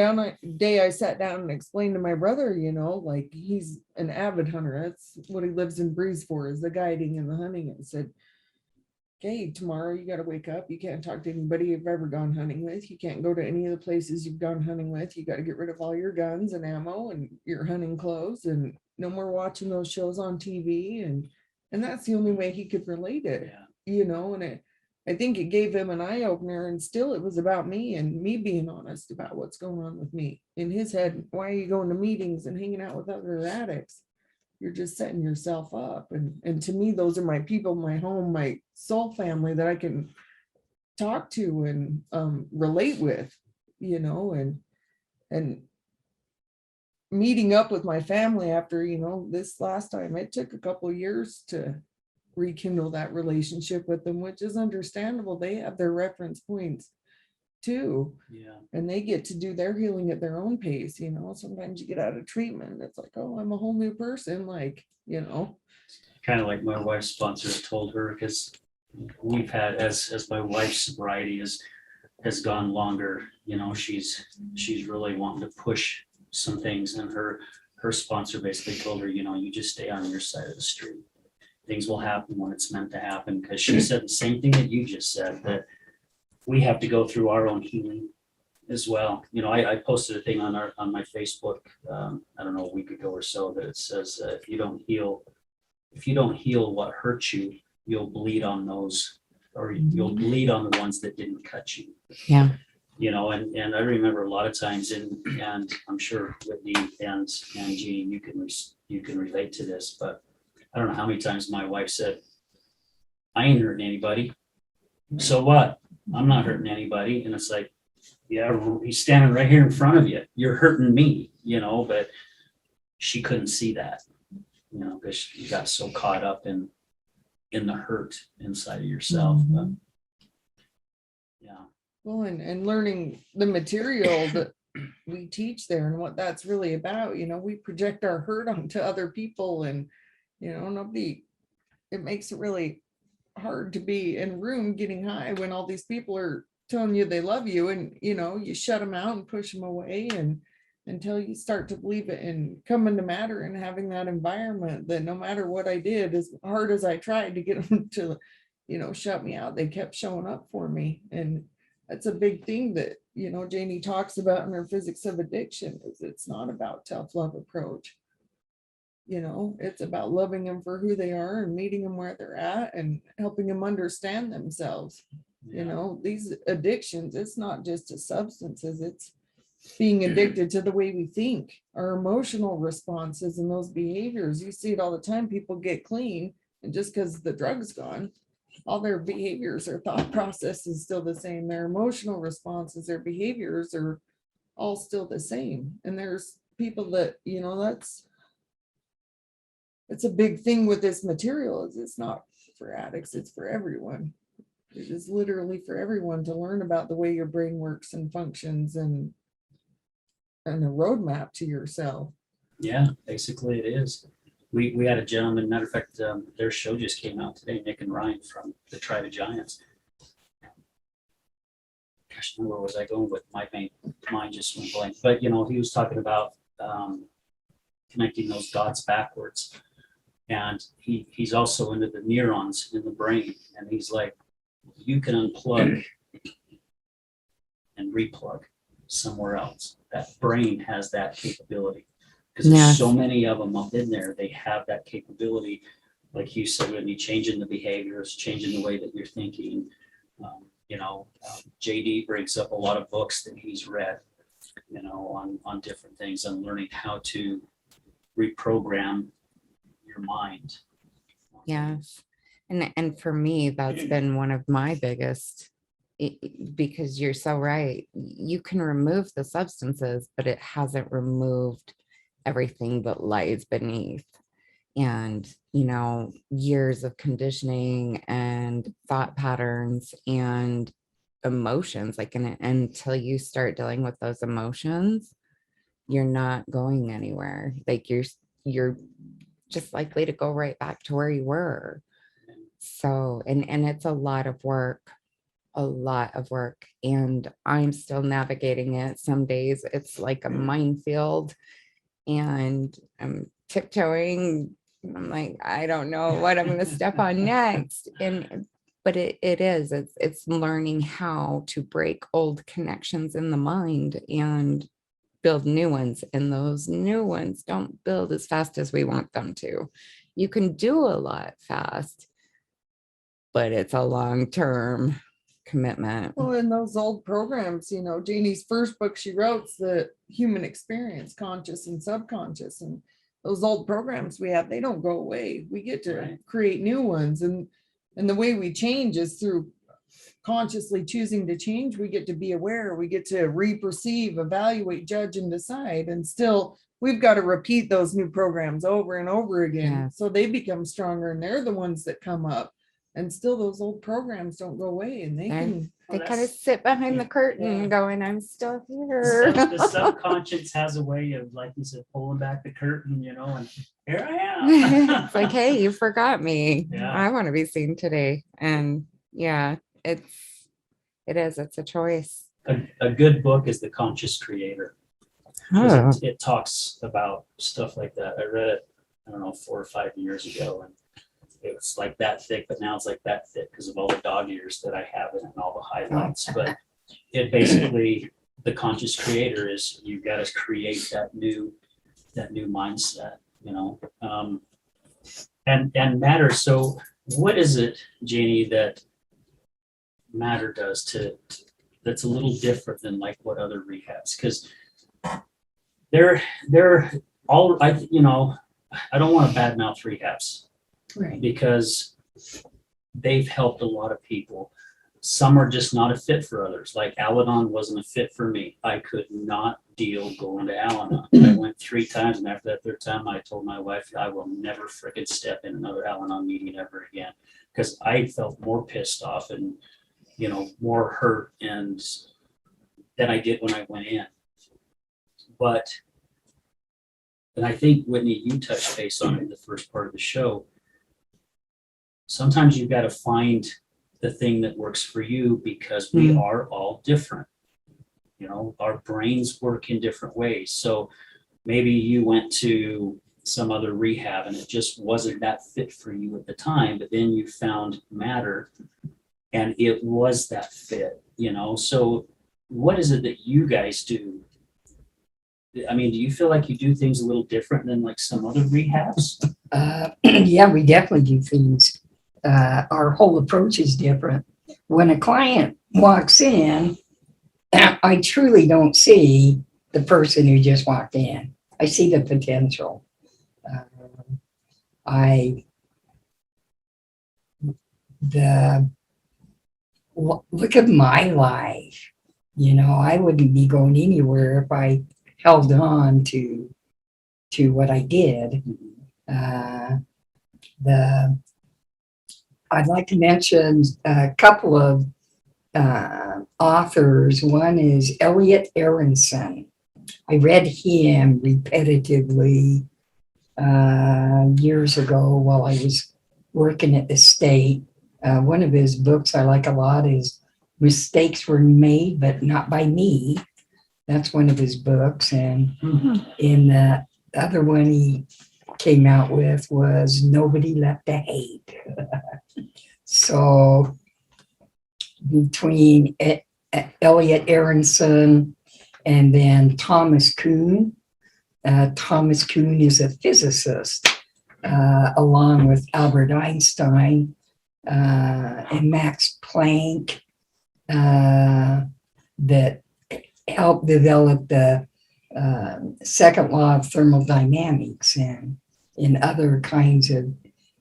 day I sat down and explained to my brother, you know, like, he's an avid hunter. That's what he lives and breathes for, is the guiding and the hunting. And said, okay, tomorrow you got to wake up. You can't talk to anybody you've ever gone hunting with. You can't go to any of the places you've gone hunting with. You got to get rid of all your guns and ammo and your hunting clothes, and no more watching those shows on TV. And that's the only way he could relate it, Yeah. you know. And I think it gave him an eye opener, and still it was about me and me being honest about what's going on with me. In his head, why are you going to meetings and hanging out with other addicts? You're just setting yourself up. And to me, those are my people, my home, my soul family that I can talk to and relate with, you know. And meeting up with my family after, you know, this last time, it took a couple of years to rekindle that relationship with them, which is understandable. They have their reference points too. Yeah. And they get to do their healing at their own pace. You know, sometimes you get out of treatment, it's like, oh, I'm a whole new person. Like, you know, Kind of like my wife's sponsor told her, because we've had, as my wife's sobriety has gone longer, you know, she's really wanting to push some things, and her sponsor basically told her, you know, you just stay on your side of the street. Things will happen when it's meant to happen, because she said the same thing that you just said, that we have to go through our own healing as well. You know, I posted a thing on my Facebook, I don't know, a week ago or so, that it says, if you don't heal what hurt you, you'll bleed on those, or you'll bleed on the ones that didn't cut you. Yeah. You know, and I remember a lot of times, and I'm sure Whitney and Jean, you can relate to this, but I don't know how many times my wife said, I ain't hurting anybody. So what? I'm not hurting anybody. And it's like, yeah, he's standing right here in front of you. You're hurting me, you know. But she couldn't see that, you know, because you got so caught up in the hurt inside of yourself. But yeah. well, and learning the material that we teach there and what that's really about. You know, we project our hurt onto other people, and, you know, it makes it really hard to be in a room getting high when all these people are telling you they love you, and, you know, you shut them out and push them away, and until you start to believe it and come into MATR and having that environment that no matter what I did, as hard as I tried to get them to, you know, shut me out, they kept showing up for me. And that's a big thing that you know, Janie talks about in her Physics of Addiction, is it's not about tough love approach. You know, it's about loving them for who they are and meeting them where they're at and helping them understand themselves. You know, these addictions, it's not just to substances, it's being addicted to the way we think, our emotional responses and those behaviors. You see it all the time. People get clean, and just because the drug's gone, all their behaviors, their thought process is still the same. Their emotional responses, their behaviors are all still the same. And there's people that, you know, it's a big thing with this material, is it's not for addicts, it's for everyone. It is literally for everyone to learn about the way your brain works and functions, and a roadmap to yourself. Yeah, basically it is. We had a gentleman, matter of fact, their show just came out today, Nick and Ryan from the Tribe of Giants. Gosh, where was I going with my mind just went blank. But, you know, he was talking about connecting those dots backwards. And he's also into the neurons in the brain. And he's like, you can unplug and replug somewhere else. That brain has that capability. Because there's so many of them up in there, they have that capability. Like you said, when you changing the behaviors, changing the way that you're thinking. You know, JD brings up a lot of books that he's read, you know, on different things, on learning how to reprogram your mind. Yes. And for me, that's been one of my biggest, because you're so right. You can remove the substances, but it hasn't removed everything that lies beneath. And, you know, years of conditioning and thought patterns and emotions, like, until you start dealing with those emotions, you're not going anywhere. Like you're just likely to go right back to where you were. So, and it's a lot of work. And I'm still navigating it. Some days it's like a minefield and I'm tiptoeing. I'm like, I don't know what I'm going to step on next. But it's learning how to break old connections in the mind and build new ones. And those new ones don't build as fast as we want them to. You can do a lot fast, but it's a long-term commitment. Well, in those old programs, you know, Janie's first book she wrote's The Human Experience, Conscious and Subconscious. And those old programs we have, they don't go away. We get to create new ones. And the way we change is through consciously choosing to change. We get to be aware. We get to re-perceive, evaluate, judge, and decide. And still, we've got to repeat those new programs over and over again. Yeah. So they become stronger, and they're the ones that come up. And still those old programs don't go away, and they kind of sit behind the curtain going, I'm still here. The subconscious has a way of, like you said, pulling back the curtain, you know, and here I am. It's like, hey, you forgot me. Yeah. I want to be seen today. And yeah, it's a choice. A good book is The Conscious Creator. Oh. It talks about stuff like that. I read it, I don't know, 4 or 5 years ago, and it was like that thick, but now it's like that thick because of all the dog ears that I have in it and all the highlights. But it basically, the conscious creator is, you got to create that new mindset, you know, and MATR. So what is it, Janie, that MATR does that's a little different than like what other rehabs? Because they're all, I don't want to badmouth rehabs. Right. Because they've helped a lot of people. Some are just not a fit for others. Like Al-Anon wasn't a fit for me. I could not deal going to Al-Anon. I went 3 times, and after that 3rd time, I told my wife I will never frickin' step in another Al-Anon meeting ever again, because I felt more pissed off and, you know, more hurt and than I did when I went in. And I think, Whitney, you touched base on it in the first part of the show. Sometimes you've got to find the thing that works for you, because we are all different. You know, our brains work in different ways. So maybe you went to some other rehab and it just wasn't that fit for you at the time, but then you found MATR and it was that fit, you know. So what is it that you guys do? I mean, do you feel like you do things a little different than like some other rehabs? Yeah, we definitely do things. Our whole approach is different. When a client walks in, I truly don't see the person who just walked in. I see the potential. Look at my life. You know, I wouldn't be going anywhere if I held on to what I did. I'd like to mention a couple of authors. One is Elliot Aronson. I read him repetitively years ago while I was working at the state. One of his books I like a lot is Mistakes Were Made, but Not by Me. That's one of his books. And in the other one he came out with was Nobody Left to Hate. So between Elliot Aronson and then Thomas Kuhn. Thomas Kuhn is a physicist, along with Albert Einstein and Max Planck, that helped develop the second law of thermodynamics and in other kinds of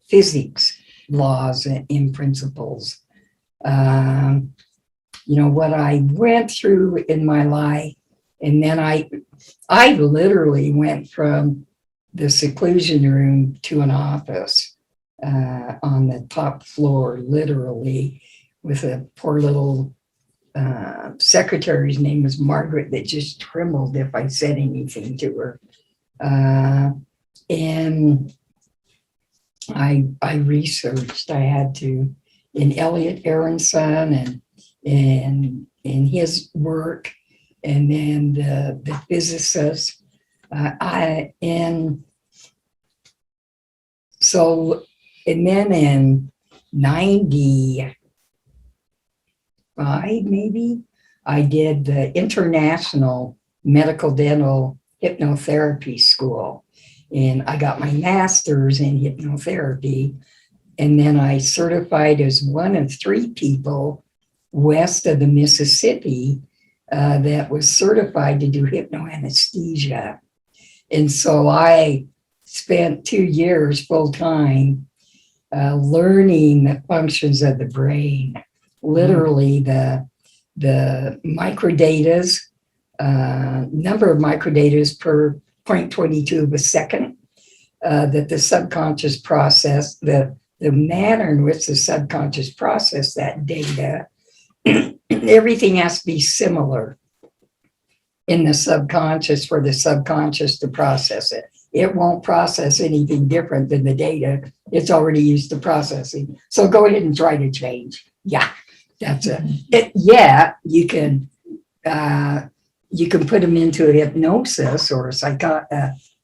physics laws and principles. You know, what I went through in my life, and then I literally went from the seclusion room to an office on the top floor, literally, with a poor little secretary's name was Margaret that just trembled if I said anything to her. And I researched. I had to in Elliot Aronson and in his work, and then the physicists. And then in 95, maybe, I did the International Medical Dental Hypnotherapy School. And I got my master's in hypnotherapy. And then I certified as one of 3 people west of the Mississippi that was certified to do hypnoanesthesia. And so I spent 2 years full time learning the functions of the brain, literally the microdatas, number of microdatas per 0.22 of a second, that the subconscious process, the manner in which the subconscious process that data, everything has to be similar in the subconscious for the subconscious to process it. It won't process anything different than the data it's already used to processing. So go ahead and try to change. Yeah, that's it. Yeah, you can put them into a hypnosis or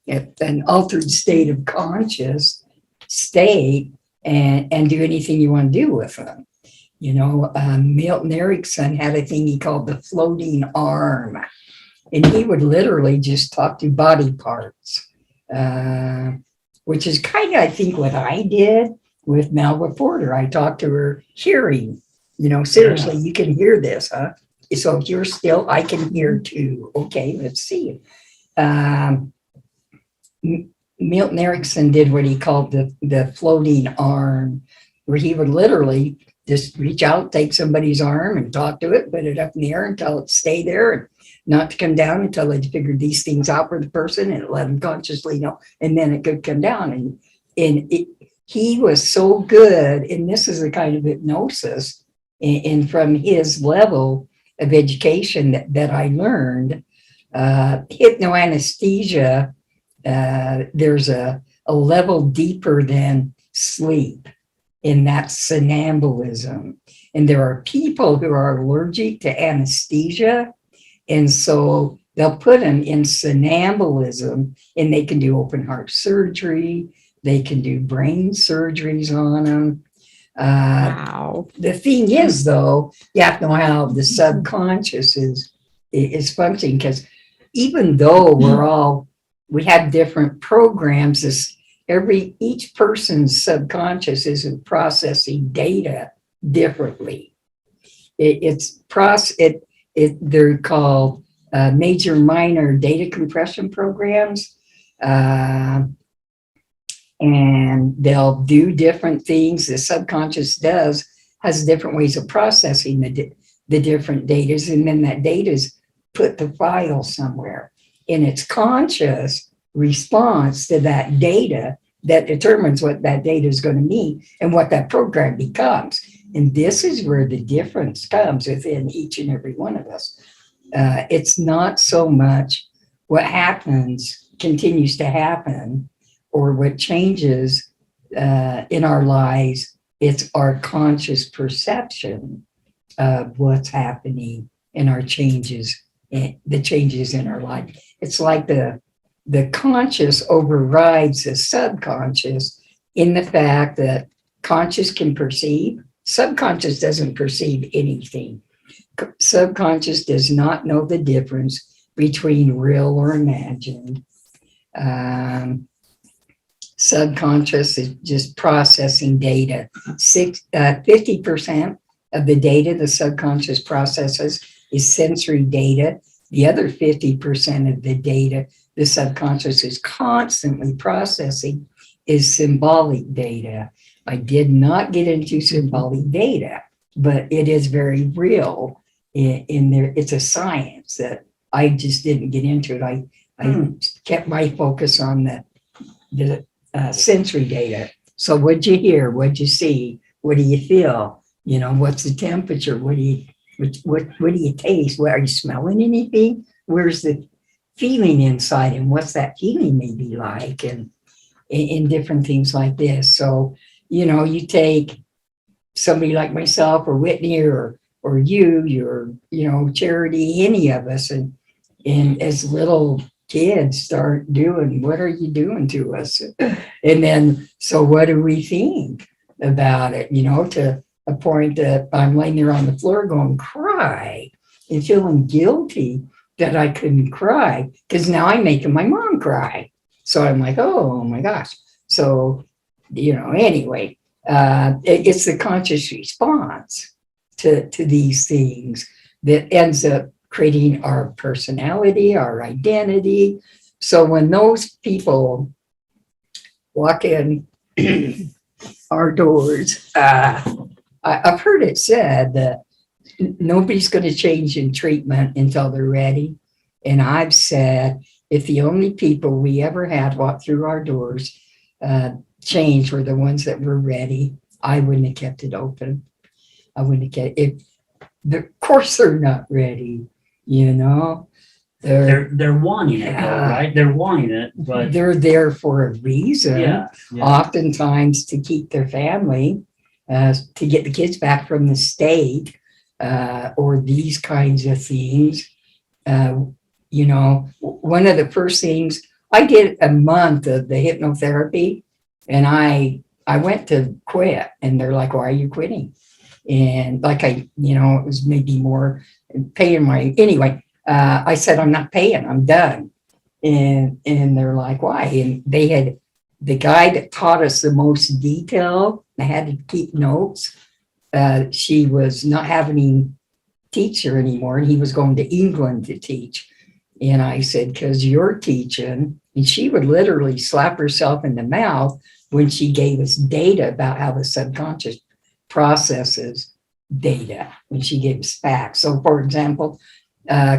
an altered state of conscious state and do anything you want to do with them. You know, Milton Erickson had a thing he called the floating arm, and he would literally just talk to body parts, which is kind of, I think, what I did with Melba Porter. I talked to her hearing, you know, seriously, you can hear this, huh? So if you're still, I can hear too. Okay, let's see. Milton Erickson did what he called the floating arm, where he would literally just reach out, take somebody's arm and talk to it, put it up in the air and tell it to stay there and not to come down until they figured these things out for the person and let them consciously know, and then it could come down. He was so good, and this is a kind of hypnosis, and from his level of education that I learned, hypnoanesthesia, there's a level deeper than sleep, and that's somnambulism. And there are people who are allergic to anesthesia, and so they'll put them in somnambulism, and they can do open heart surgery, they can do brain surgeries on them. Wow. The thing is, though, you have to know how the subconscious is is functioning, because even though we have different programs, each person's subconscious isn't processing data differently. They're called major minor data compression programs. And they'll do different things. The subconscious has different ways of processing the different data, and then that data is put to file somewhere. And it's conscious response to that data that determines what that data is going to mean and what that program becomes. And this is where the difference comes within each and every one of us. It's not so much what happens, continues to happen, or what changes in our lives. It's our conscious perception of what's happening in our changes, the changes in our life. It's like the conscious overrides the subconscious in the fact that conscious can perceive, subconscious doesn't perceive anything. Subconscious does not know the difference between real or imagined. Subconscious is just processing data. 50% of the data the subconscious processes is sensory data. The other 50% of the data the subconscious is constantly processing is symbolic data. I did not get into symbolic data, but it is very real in there. It's a science that I just didn't get into it. I kept my focus on the sensory data. So what'd you hear? What'd you see? What do you feel? You know, what's the temperature? What do you taste? What, are you smelling anything? Where's the feeling inside, and what's that feeling may be like, and in different things like this. So, you know, you take somebody like myself or Whitney or you, you know, Charity, any of us, and as little kids start doing, what are you doing to us? And then, so what do we think about it? You know, to a point that I'm laying there on the floor going, cry, and feeling guilty that I couldn't cry, because now I'm making my mom cry. So I'm like, oh my gosh. So, you know, anyway, it's the conscious response to these things that ends up creating our personality, our identity. So when those people walk in our doors, I've heard it said that nobody's going to change in treatment until they're ready. And I've said, if the only people we ever had walk through our doors change were the ones that were ready, I wouldn't have kept it open. I wouldn't have kept it. Of course they're not ready, you know. They're wanting it, though, right? They're wanting it, but they're there for a reason. yeah. Oftentimes to keep their family, to get the kids back from the state, or these kinds of things. You know, one of the first things I did a month of the hypnotherapy, and I went to quit, and they're like, why are you quitting? And like it was maybe more paying my, anyway, I said, I'm not paying, I'm done. And they're like, why? And they had the guy that taught us the most detail, I had to keep notes. She was not having teacher anymore, and he was going to England to teach. And I said, because you're teaching, and she would literally slap herself in the mouth when she gave us data about how the subconscious processes data, when she gave us facts. So for example,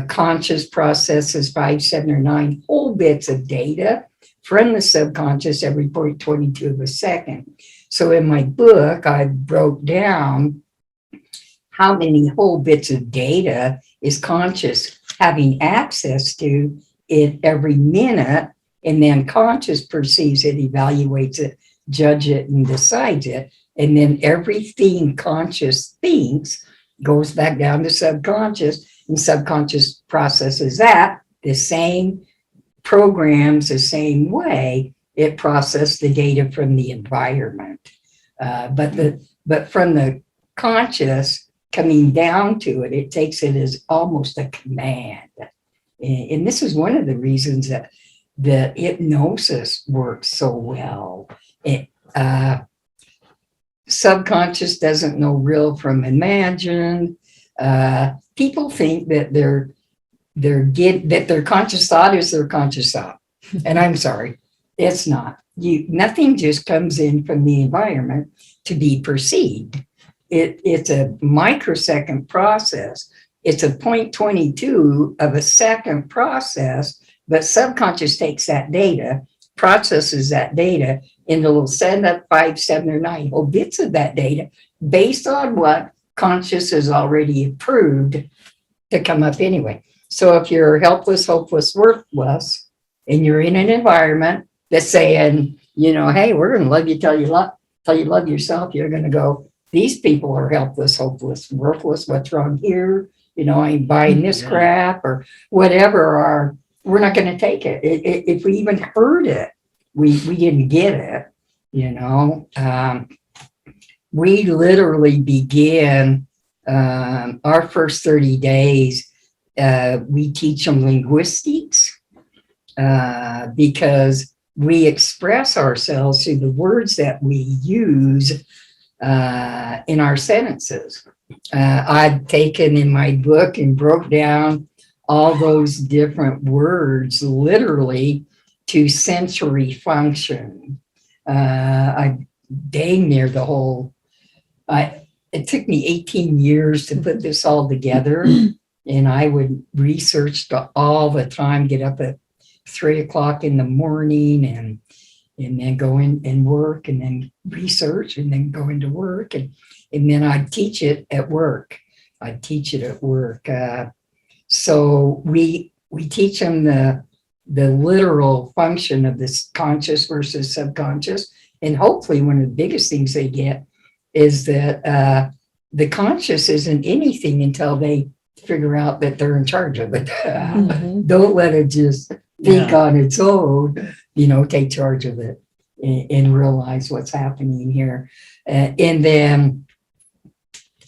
conscious processes 5, 7, or 9 whole bits of data from the subconscious every 0.22 of a second. So in my book, I broke down how many whole bits of data is conscious having access to it every minute, and then conscious perceives it, evaluates it, judge it, and decides it. And then everything conscious thinks goes back down to subconscious, and subconscious processes that the same programs, the same way it processed the data from the environment. But from the conscious, coming down to it, it takes it as almost a command. And this is one of the reasons that the hypnosis works so well. Subconscious doesn't know real from imagined. People think that their conscious thought is their conscious thought. And I'm sorry, it's not. Nothing just comes in from the environment to be perceived. It's a microsecond process. It's a 0.22 of a second process, but subconscious takes that data, processes that data into little 7, 5, 7, or 9 whole bits of that data based on what conscious has already approved to come up anyway. So if you're helpless, hopeless, worthless, and you're in an environment that's saying, hey, we're going to love you till you love yourself, you're going to go, these people are helpless, hopeless, worthless. What's wrong here? I ain't buying this crap or whatever. Or we're not going to take it. If we even heard it, we didn't get it. We literally begin our first 30 days. We teach them linguistics because we express ourselves through the words that we use in our sentences. I've taken in my book and broke down all those different words literally to sensory function. I dang near the whole, it took me 18 years to put this all together, and I would research all the time, get up at 3 o'clock in the morning and then go in and work and then research and then go into work. And then I'd teach it at work. So we teach them the literal function of this conscious versus subconscious. And hopefully one of the biggest things they get is that the conscious isn't anything until they figure out that they're in charge of it. Don't let it just think on its own, take charge of it and realize what's happening here. And then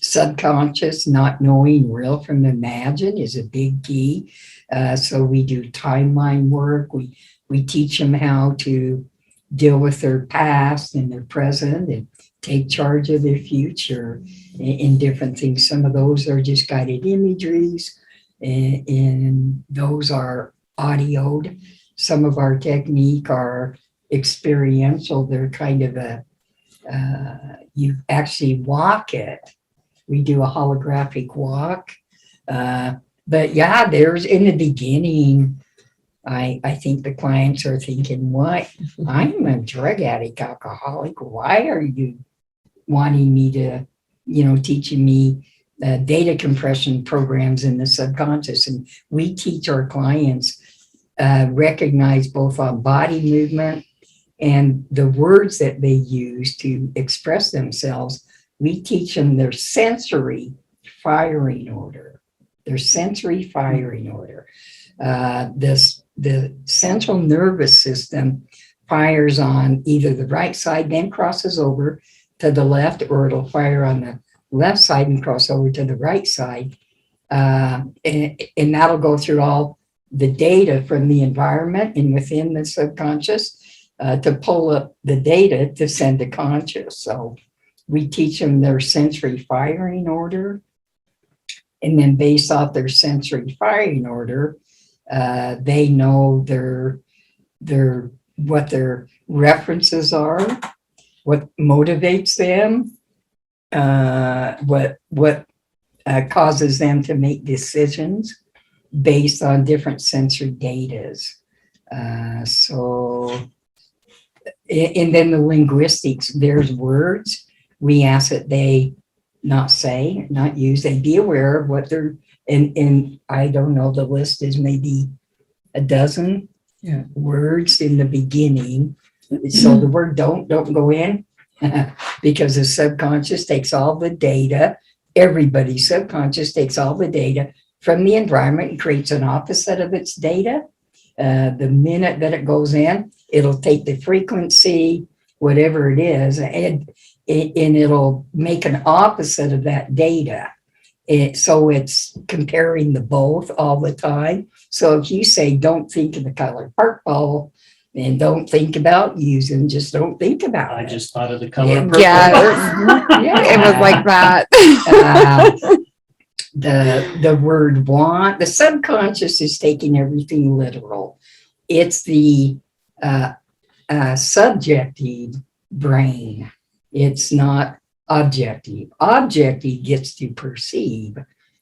subconscious, not knowing real from imagine is a big key. So we do timeline work. We teach them how to deal with their past and their present and take charge of their future in different things. Some of those are just guided imageries, and those are audioed. Some of our technique are experiential. They're kind of you actually walk it. We do a holographic walk. But yeah, there's in the beginning, I think the clients are thinking, what? I'm a drug addict, alcoholic. Why are you wanting me to, teaching me data compression programs in the subconscious? And we teach our clients recognize both on body movement and the words that they use to express themselves. We teach them their sensory firing order. The central nervous system fires on either the right side, then crosses over to the left, or it'll fire on the left side and cross over to the right side. And that'll go through all the data from the environment and within the subconscious to pull up the data to send to conscious. So we teach them their sensory firing order. And then based off their sensory firing order, they know what their references are, what motivates them, what causes them to make decisions based on different sensory datas. And then the linguistics, there's words we ask that they not say, not use, they be aware of what they're, and I don't know, the list is maybe a dozen words in the beginning. So the word don't go in because the subconscious takes all the data. Everybody's subconscious takes all the data from the environment and creates an opposite of its data. The minute that it goes in, it'll take the frequency, whatever it is, and it'll make an opposite of that data. So it's comparing the both all the time. So if you say, don't think of the color purple, and don't think about using, just don't think about I it. just thought of the color purple. Yeah, Yeah. it was like that. The word want, the subconscious is taking everything literal. It's the subjective brain. It's not objective. Objective gets to perceive.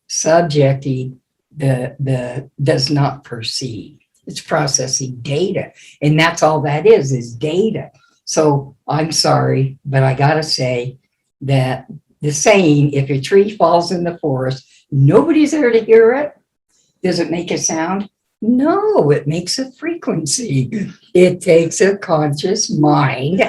Subjective the does not perceive. It's processing data. And that's all that is data. So I'm sorry, but I gotta say that the saying, if a tree falls in the forest, nobody's there to hear it. Does it make a sound? No, it makes a frequency. It takes a conscious mind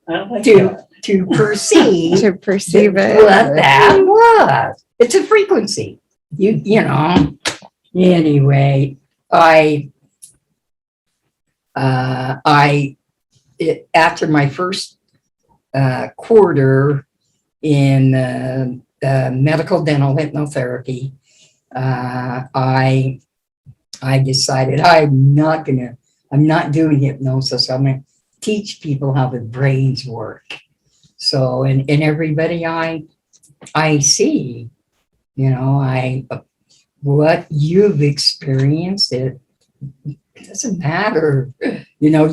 I like to that. to perceive To perceive it. what that was. It's a frequency. You know. Anyway, after my first quarter in medical dental hypnotherapy, I decided I'm not doing hypnosis. I'm going to teach people how their brains work. So, and everybody I see, you know, what you've experienced, it doesn't matter. You know,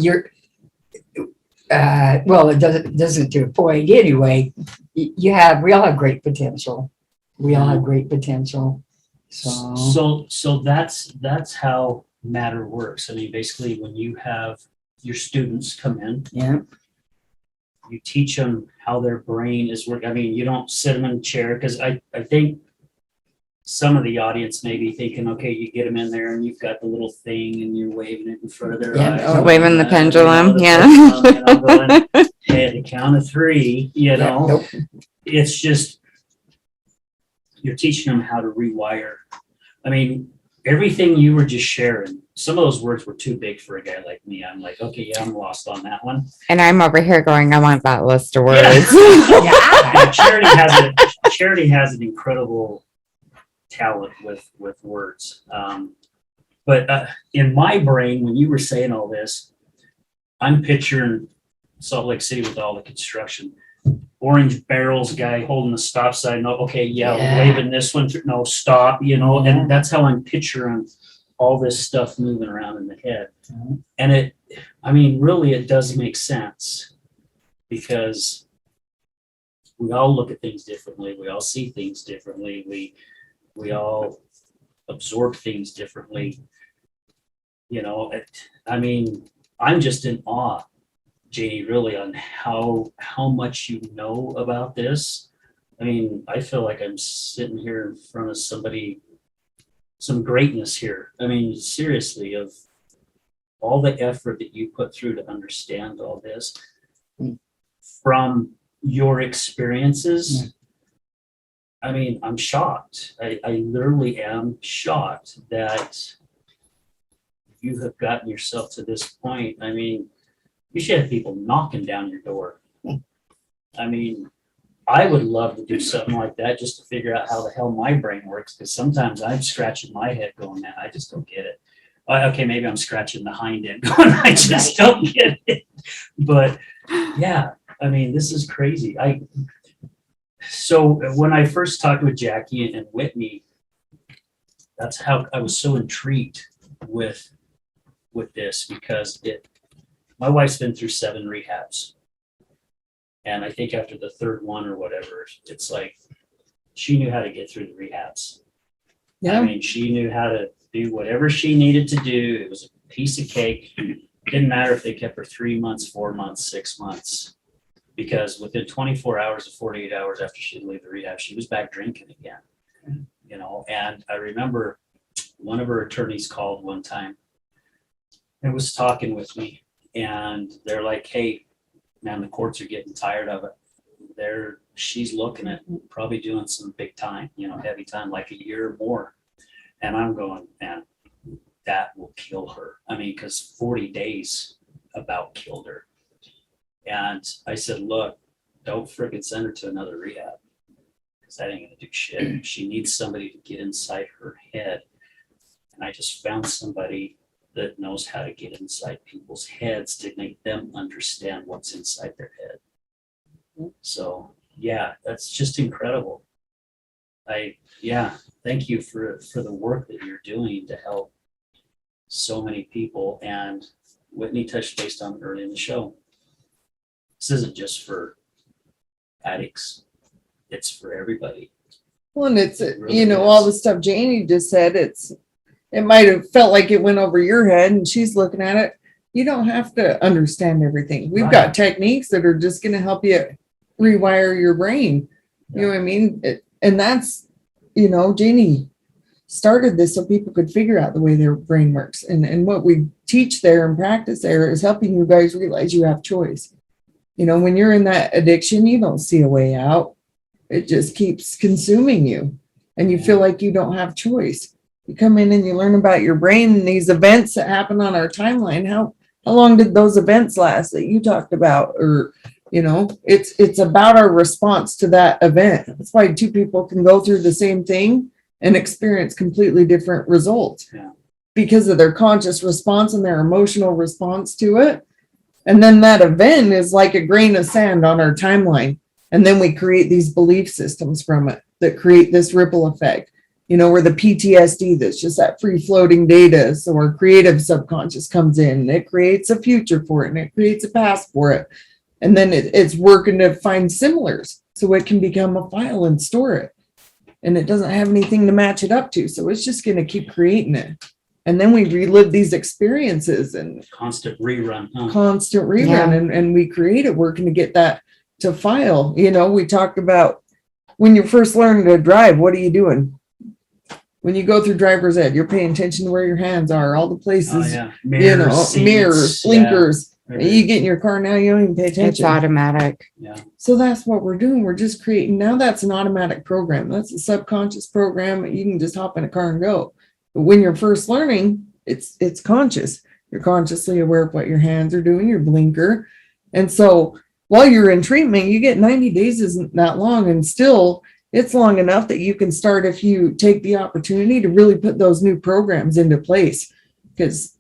well, it doesn't to a point anyway. We all have great potential. We all have great potential. So that's how MATR works. I mean, basically, when you have your students come in, Yeah. you teach them how their brain is working. I mean, you don't sit them in a chair, because I think some of the audience may be thinking, okay, you get them in there and you've got the little thing and you're waving it in front of their eyes. Oh, waving the pendulum, yeah. Going, hey, at the count of 3, you know, Nope. it's just, you're teaching them how to rewire. I mean, everything you were just sharing, some of those words were too big for a guy like me. I'm like, okay, yeah, I'm lost on that one. And I'm over here going, I want that list of words. Yeah, Charity has an incredible talent with words. But in my brain, when you were saying all this, I'm picturing Salt Lake City with all the construction. Orange barrels guy holding the stop sign. No, okay, yeah, waving this one through. No, stop, you know, and that's how I'm picturing all this stuff moving around in the head. And really, it does make sense, because we all look at things differently. We all see things differently. We all absorb things differently. You know, I'm just in awe, Janie, really, on how much you know about this. I mean, I feel like I'm sitting here in front of somebody, some greatness here. I mean, seriously, of all the effort that you put through to understand all this from your experiences. I mean, I'm shocked. I literally am shocked that you have gotten yourself to this point. I mean, you should have people knocking down your door. I mean, I would love to do something like that just to figure out how the hell my brain works, because sometimes I'm scratching my head going, man, I just don't get it. Okay, maybe I'm scratching the hind end going, I just don't get it. But yeah, I mean, this is crazy. So when I first talked with Jackie and Whitney, that's how I was so intrigued with this, because my wife's been through 7 rehabs. And I think after the 3rd one or whatever, it's like she knew how to get through the rehabs. Yeah. I mean, she knew how to do whatever she needed to do. It was a piece of cake. Didn't matter if they kept her 3 months, 4 months, 6 months. Because within 24 hours to 48 hours after she'd leave the rehab, she was back drinking again. You know, and I remember one of her attorneys called one time and was talking with me, and they're like, hey, man, the courts are getting tired of it. She's looking at probably doing some big time, you know, heavy time, like a year or more. And I'm going, man, that will kill her. I mean, because 40 days about killed her. And I said, look, don't frickin' send her to another rehab. because that ain't gonna do shit. She needs somebody to get inside her head. And I just found somebody that knows how to get inside people's heads to make them understand what's inside their head. So yeah, that's just incredible. Thank you for the work that you're doing to help so many people. And Whitney touched base on early in the show. This isn't just for addicts, it's for everybody. Well, and it's, It really you know, is. all the stuff Janie just said, it might have felt like it went over your head and she's looking at it. You don't have to understand everything. We've got Right. techniques that are just going to help you rewire your brain. You know what I mean? And that's, you know, Janie started this so people could figure out the way their brain works. And what we teach there and practice there is helping you guys realize you have choice. You know, when you're in that addiction, you don't see a way out. It just keeps consuming you and you feel like you don't have choice. You come in and you learn about your brain and these events that happen on our timeline. How long did those events last that you talked about? Or, you know, it's about our response to that event. That's why two people can go through the same thing and experience completely different results because of their conscious response and their emotional response to it. And then that event is like a grain of sand on our timeline. And then we create these belief systems from it that create this ripple effect, you know, where the PTSD, that's just that free floating data. So our creative subconscious comes in, and it creates a future for it and it creates a past for it. And then it's working to find similars so it can become a file and store it. And it doesn't have anything to match it up to. So it's just going to keep creating it. And then we relive these experiences and Constant rerun. Huh? constant rerun. Yeah. And we create it working to get that to file. You know, we talked about when you're first learning to drive, what are you doing? When you go through driver's ed, you're paying attention to where your hands are, all the Oh, places, yeah. you know, Seats, mirrors, yeah. blinkers. You get in your car now, you don't even pay It's attention. automatic. Yeah. So that's what we're doing. We're just creating. Now that's an automatic program. That's a subconscious program. You can just hop in a car and go. But when you're first learning, it's conscious. You're consciously aware of what your hands are doing, your blinker. And so while you're in treatment, you get 90 days isn't that long. And still, it's long enough that you can start if you take the opportunity to really put those new programs into place. Because,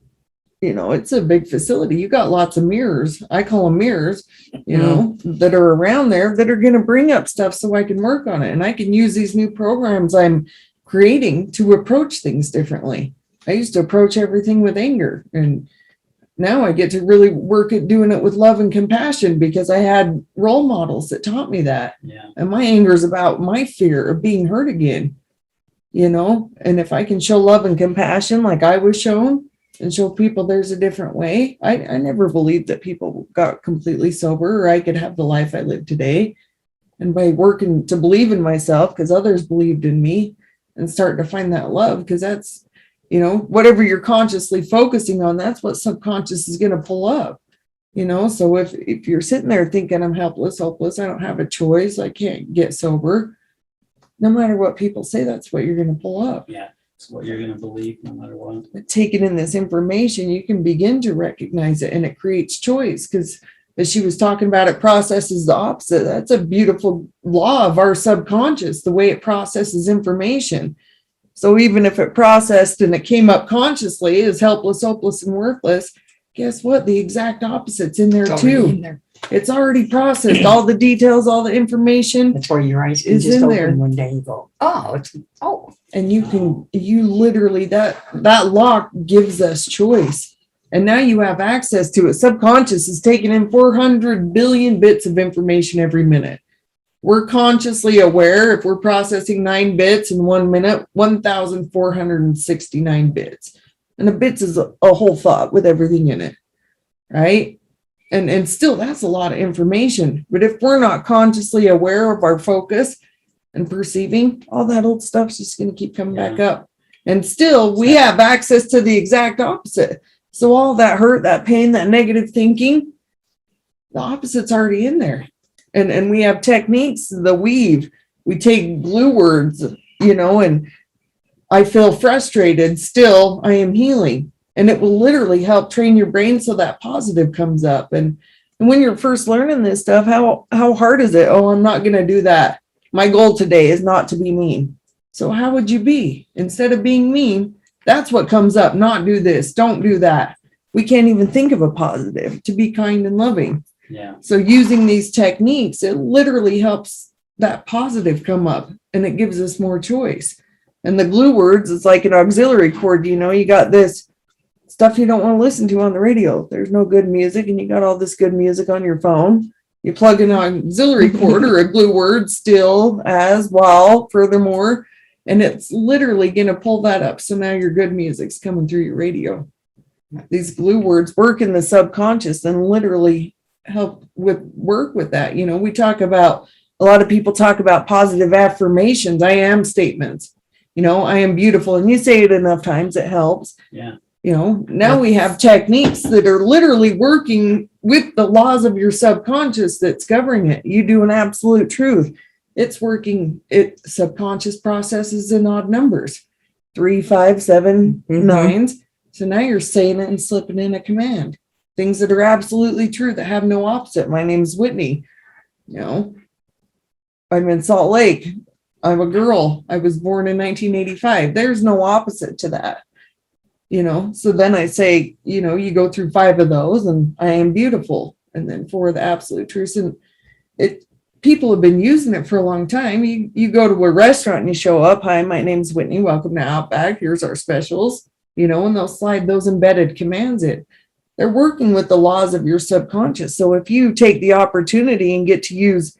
you know, it's a big facility. You got lots of mirrors. I call them mirrors, you know, that are around there that are going to bring up stuff so I can work on it. And I can use these new programs I'm creating to approach things differently. I used to approach everything with anger, and now I get to really work at doing it with love and compassion because I had role models that taught me that. Yeah. And my anger is about my fear of being hurt again, you know, and if I can show love and compassion like I was shown and show people there's a different way. I never believed that people got completely sober or I could have the life I live today. And by working to believe in myself because others believed in me and starting to find that love, because that's, you know, whatever you're consciously focusing on, that's what subconscious is going to pull up, you know. So if you're sitting there thinking I'm helpless, hopeless, I don't have a choice, I can't get sober, no matter what people say, that's what you're going to pull up. Yeah. It's what you're going to believe no matter what. But taking in this information, you can begin to recognize it, and it creates choice. Because as she was talking about, it processes the opposite. That's a beautiful law of our subconscious, the way it processes information. So even if it processed and it came up consciously as helpless, hopeless, and worthless, guess what? The exact opposite's in there It's already too. in there. It's already processed. All the details, all the information, That's where your eyes can It's just in open there. one day and go, and you literally, that lock gives us choice. And now you have access to it. Subconscious is taking in 400 billion bits of information every minute. We're consciously aware if we're processing 9 bits in 1 minute, 1,469 bits. And a bits is a whole thought with everything in it, right? And still, that's a lot of information. But if we're not consciously aware of our focus and perceiving, all that old stuff's just going to keep coming back up. And still, we have access to the exact opposite. So all that hurt, that pain, that negative thinking, the opposite's already in there. And we have techniques, the weave. We take glue words, you know, and I feel frustrated. Still, I am healing. And it will literally help train your brain so that positive comes up. And when you're first learning this stuff, how hard is it? Oh, I'm not going to do that. my goal today is not to be mean. So how would you be? Instead of being mean, that's what comes up. Not do this, don't do that. We can't even think of a positive, to be kind and loving. Yeah. So using these techniques, it literally helps that positive come up, and it gives us more choice. And the glue words, it's like an auxiliary cord, you got this stuff you don't want to listen to on the radio. There's no good music, and you got all this good music on your phone. You plug in an auxiliary cord or a glue word, still, as, while, furthermore, and it's literally going to pull that up. So now your good music's coming through your radio. These glue words work in the subconscious and literally help work with that. We talk about, a lot of people talk about positive affirmations. I am statements. I am beautiful. And you say it enough times, it helps. Yeah. Now we have techniques that are literally working with the laws of your subconscious that's governing it. You do an absolute truth. It's working. Subconscious processes in odd numbers, 3, 5, 7, 9s. So now you're saying it and slipping in a command. Things that are absolutely true that have no opposite. My name's Whitney. I'm in Salt Lake. I'm a girl. I was born in 1985. There's no opposite to that. So then I say, you go through 5 of those and I am beautiful. And then 4 of the absolute truths. And people have been using it for a long time. You go to a restaurant and you show up. Hi, my name's Whitney. Welcome to Outback. Here's our specials. And they'll slide those embedded commands in. They're working with the laws of your subconscious. So if you take the opportunity and get to use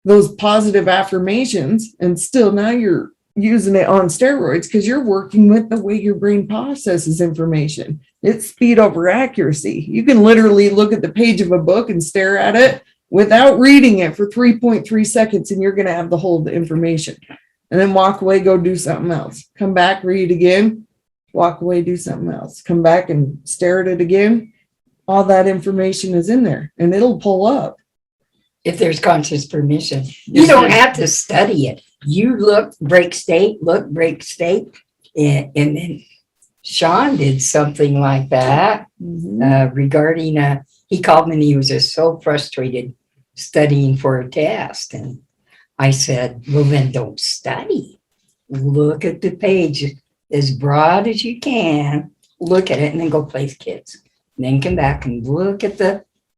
those positive affirmations, and still now you're using it on steroids because you're working with the way your brain processes information. It's speed over accuracy. You can literally look at the page of a book and stare at it without reading it for 3.3 seconds, and you're going to have the whole information. And then walk away, go do something else. Come back, read again. Walk away, do something else. Come back and stare at it again. All that information is in there, and it'll pull up. If there's conscious permission, you don't have to study it. You look, break state, and then Sean did something like that regarding, he called me and he was just so frustrated studying for a test. And I said, well, then don't study. Look at the page as broad as you can, look at it, and then go play with kids. And then come back and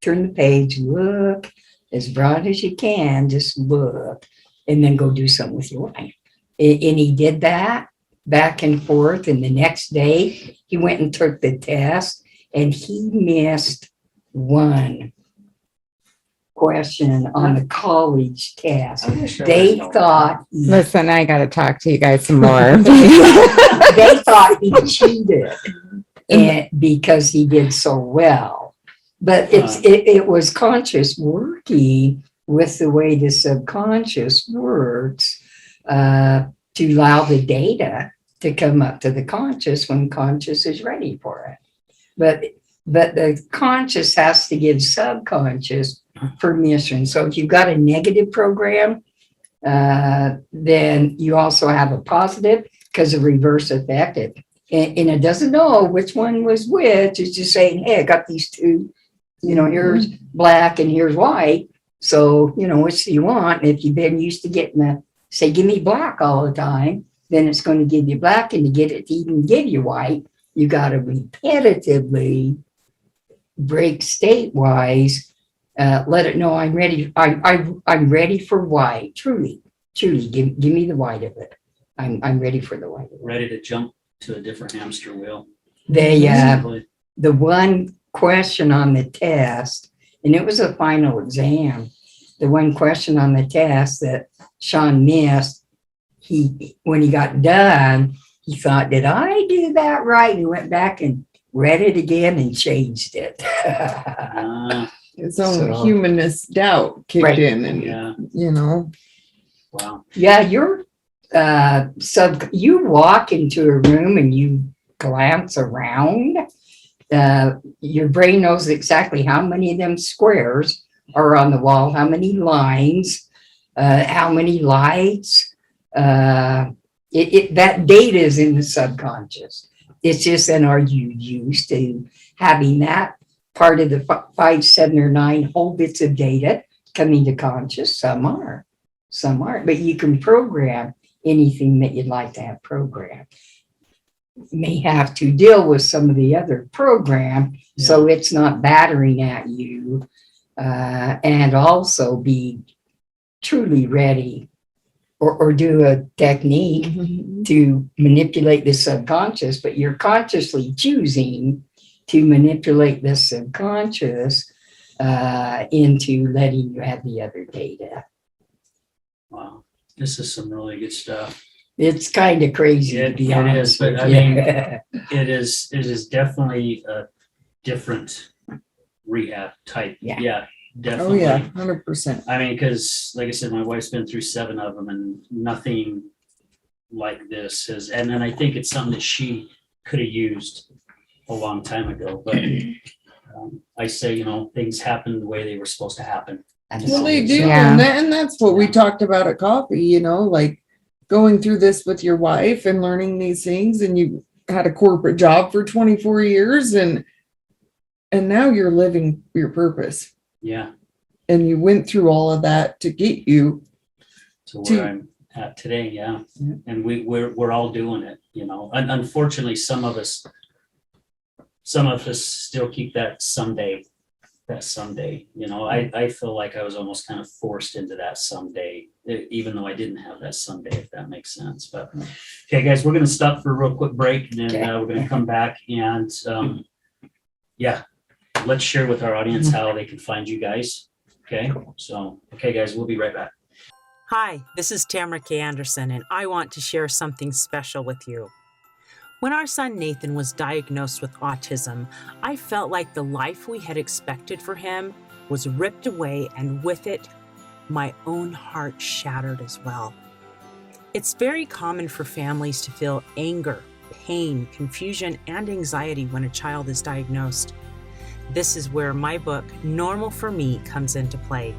turn the page, look as broad as you can, just look, and then go do something with your life. And he did that back and forth. And the next day he went and took the test, and he missed one question on the college test. They thought Listen, I got to talk to you guys some more. they thought he cheated because he did so well. But it was conscious working with the way the subconscious works to allow the data to come up to the conscious when conscious is ready for it. But the conscious has to give subconscious permission. So if you've got a negative program, then you also have a positive because of reverse effect. And it doesn't know which one was which. It's just saying, hey, I got these two, here's black and here's white. So, which do you want? And if you've been used to getting say, give me black all the time, then it's going to give you black. And to get it to even give you white, you got to repetitively break state-wise, let it know I'm ready. I'm ready for white. Truly, give me the white of it. I'm ready for the white of it. Ready to jump to a different hamster wheel. The one question on the test, and it was a final exam, the one question on the test that Sean missed, when he got done, he thought, did I do that right? He went back and read it again and changed it. His own humanness doubt kicked in, and Wow. Yeah, you're you walk into a room and you glance around. Your brain knows exactly how many of them squares are on the wall, how many lines, how many lights. That data is in the subconscious. It's just then, are you used to having that part of the 5, 7, or 9 whole bits of data coming to conscious? Some are. some aren't, but you can program anything that you'd like to have programmed. You may have to deal with some of the other program, so it's not battering at you, and also be truly ready or do a technique to manipulate the subconscious, but you're consciously choosing to manipulate the subconscious into letting you have the other data. Wow, this is some really good stuff. It's kind of crazy to be honest. It is, but I mean, it is definitely a different rehab type. Yeah. Definitely. Oh, yeah, 100%. I mean, because like I said, my wife's been through 7 of them and nothing like this is, and then I think it's something that she could have used a long time ago, but I say, you know, things happen the way they were supposed to happen. Well, they do. Yeah. And that's what we talked about at coffee, you know, like going through this with your wife and learning these things, and you had a corporate job for 24 years and now you're living your purpose. Yeah. And you went through all of that to get you To where I'm at today. Yeah. And we're all doing it, you know, unfortunately, some of us still keep that someday, you know. I feel like I was almost kind of forced into that someday, even though I didn't have that someday, if that makes sense. But okay, guys, we're going to stop for a real quick break, and then we're going to come back and let's share with our audience how they can find you guys. Okay, so guys, we'll be right back. Hi, this is Tamara K. Anderson, and I want to share something special with you. When our son Nathan was diagnosed with autism, I felt like the life we had expected for him was ripped away, and with it, my own heart shattered as well. It's very common for families to feel anger, pain, confusion, and anxiety when a child is diagnosed. This is where my book, Normal for Me, comes into play.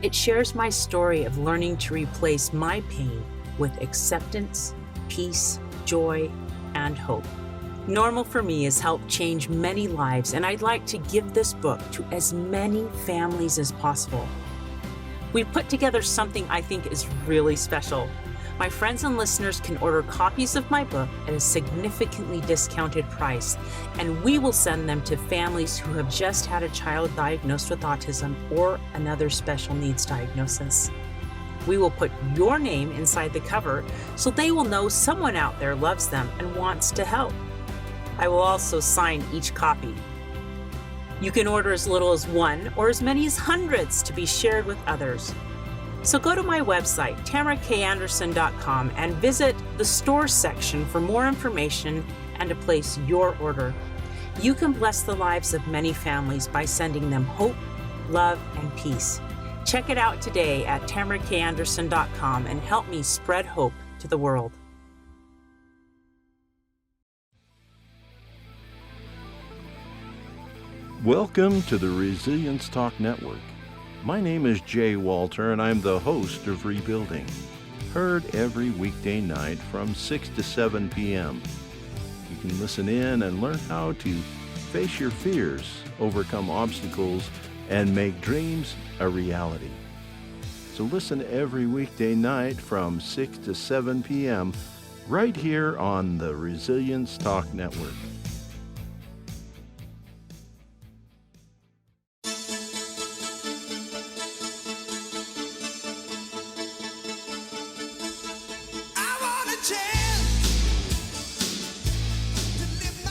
It shares my story of learning to replace my pain with acceptance, peace, joy, and hope. Normal for Me has helped change many lives, and I'd like to give this book to as many families as possible. We've put together something I think is really special. My friends and listeners can order copies of my book at a significantly discounted price, and we will send them to families who have just had a child diagnosed with autism or another special needs diagnosis. We will put your name inside the cover so they will know someone out there loves them and wants to help. I will also sign each copy. You can order as little as 1 or as many as hundreds to be shared with others. So go to my website, tamarakanderson.com, and visit the store section for more information and to place your order. You can bless the lives of many families by sending them hope, love, and peace. Check it out today at tamarakanderson.com and help me spread hope to the world. Welcome to the Resilience Talk Network. My name is Jay Walter, and I'm the host of Rebuilding, heard every weekday night from 6 to 7 p.m. You can listen in and learn how to face your fears, overcome obstacles, and make dreams a reality. So listen every weekday night from 6 to 7 p.m. right here on the Resilience Talk Network.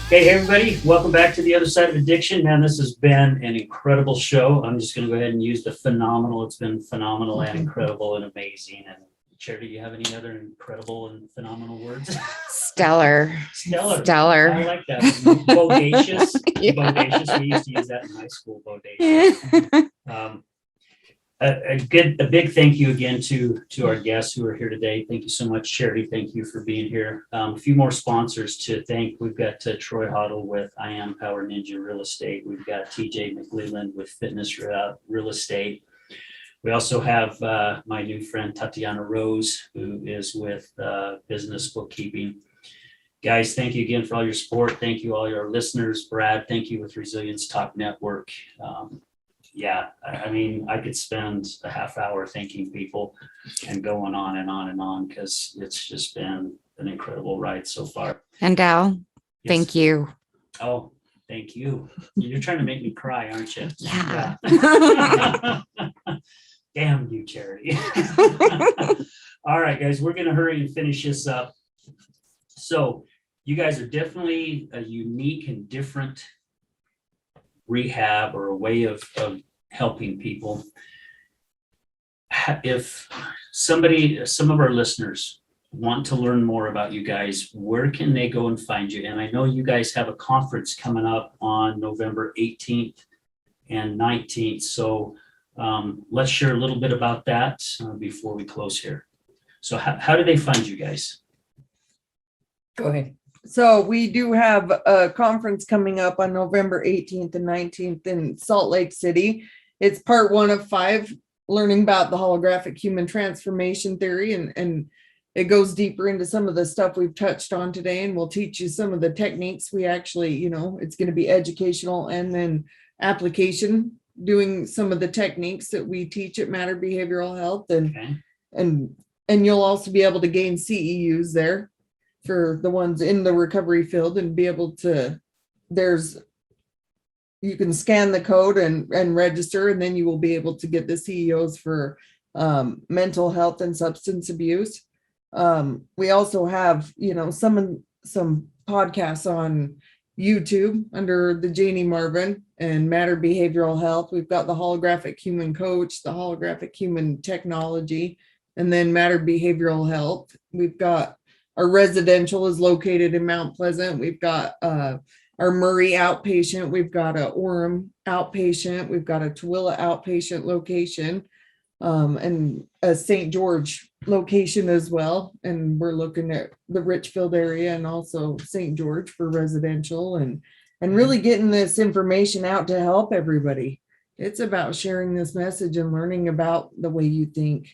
Hey everybody, welcome back to the other side of addiction. Man, this has been an incredible show. I'm just going to go ahead and use the phenomenal. It's been phenomenal and incredible and amazing. And Charity, do you have any other incredible and phenomenal words? Stellar. I like that. Bodacious. Yeah. Bodacious. We used to use that in high school. Bodacious. A big thank you again to our guests who are here today. Thank you so much, Charity. Thank you for being here. A few more sponsors to thank. We've got Troy Hoddle with I Am Power Ninja Real Estate. We've got TJ McLeland with Fitness Real Estate. We also have my new friend Tatiana Rose, who is with Business Bookkeeping. Guys, thank you again for all your support. Thank you, all your listeners. Brad, thank you with Resilience Talk Network. yeah, I mean, I could spend a half hour thanking people and going on and on and on, because it's just been an incredible ride so far. And Al, Yes. thank you. Oh, thank you. You're trying to make me cry, aren't you? Yeah. Yeah. Damn you, Charity. All right, guys, we're going to hurry and finish this up. So you guys are definitely a unique and different rehab or a way of helping people. If some of our listeners want to learn more about you guys, where can they go and find you? And I know you guys have a conference coming up on November 18th and 19th. So let's share a little bit about that before we close here. So how do they find you guys? Go ahead. So we do have a conference coming up on November 18th and 19th in Salt Lake City. It's part 1 of 5, learning about the holographic human transformation theory. And it goes deeper into some of the stuff we've touched on today. And we'll teach you some of the techniques we actually, it's going to be educational and then application, doing some of the techniques that we teach at MATR Behavioral Health. Okay. And you'll also be able to gain CEUs there for the ones in the recovery field, and be able to, you can scan the code and register, and then you will be able to get the CEOs for mental health and substance abuse. We also have, some podcasts on YouTube under the Janey Marvin and MATR Behavioral Health. We've got the Holographic Human Coach, the Holographic Human Technology, and then MATR Behavioral Health. We've got our residential is located in Mount Pleasant. We've got our Murray outpatient. We've got a Orem outpatient. We've got a Tooele outpatient location, and a St. George location as well. And we're looking at the Richfield area and also St. George for residential, and really getting this information out to help everybody. It's about sharing this message and learning about the way you think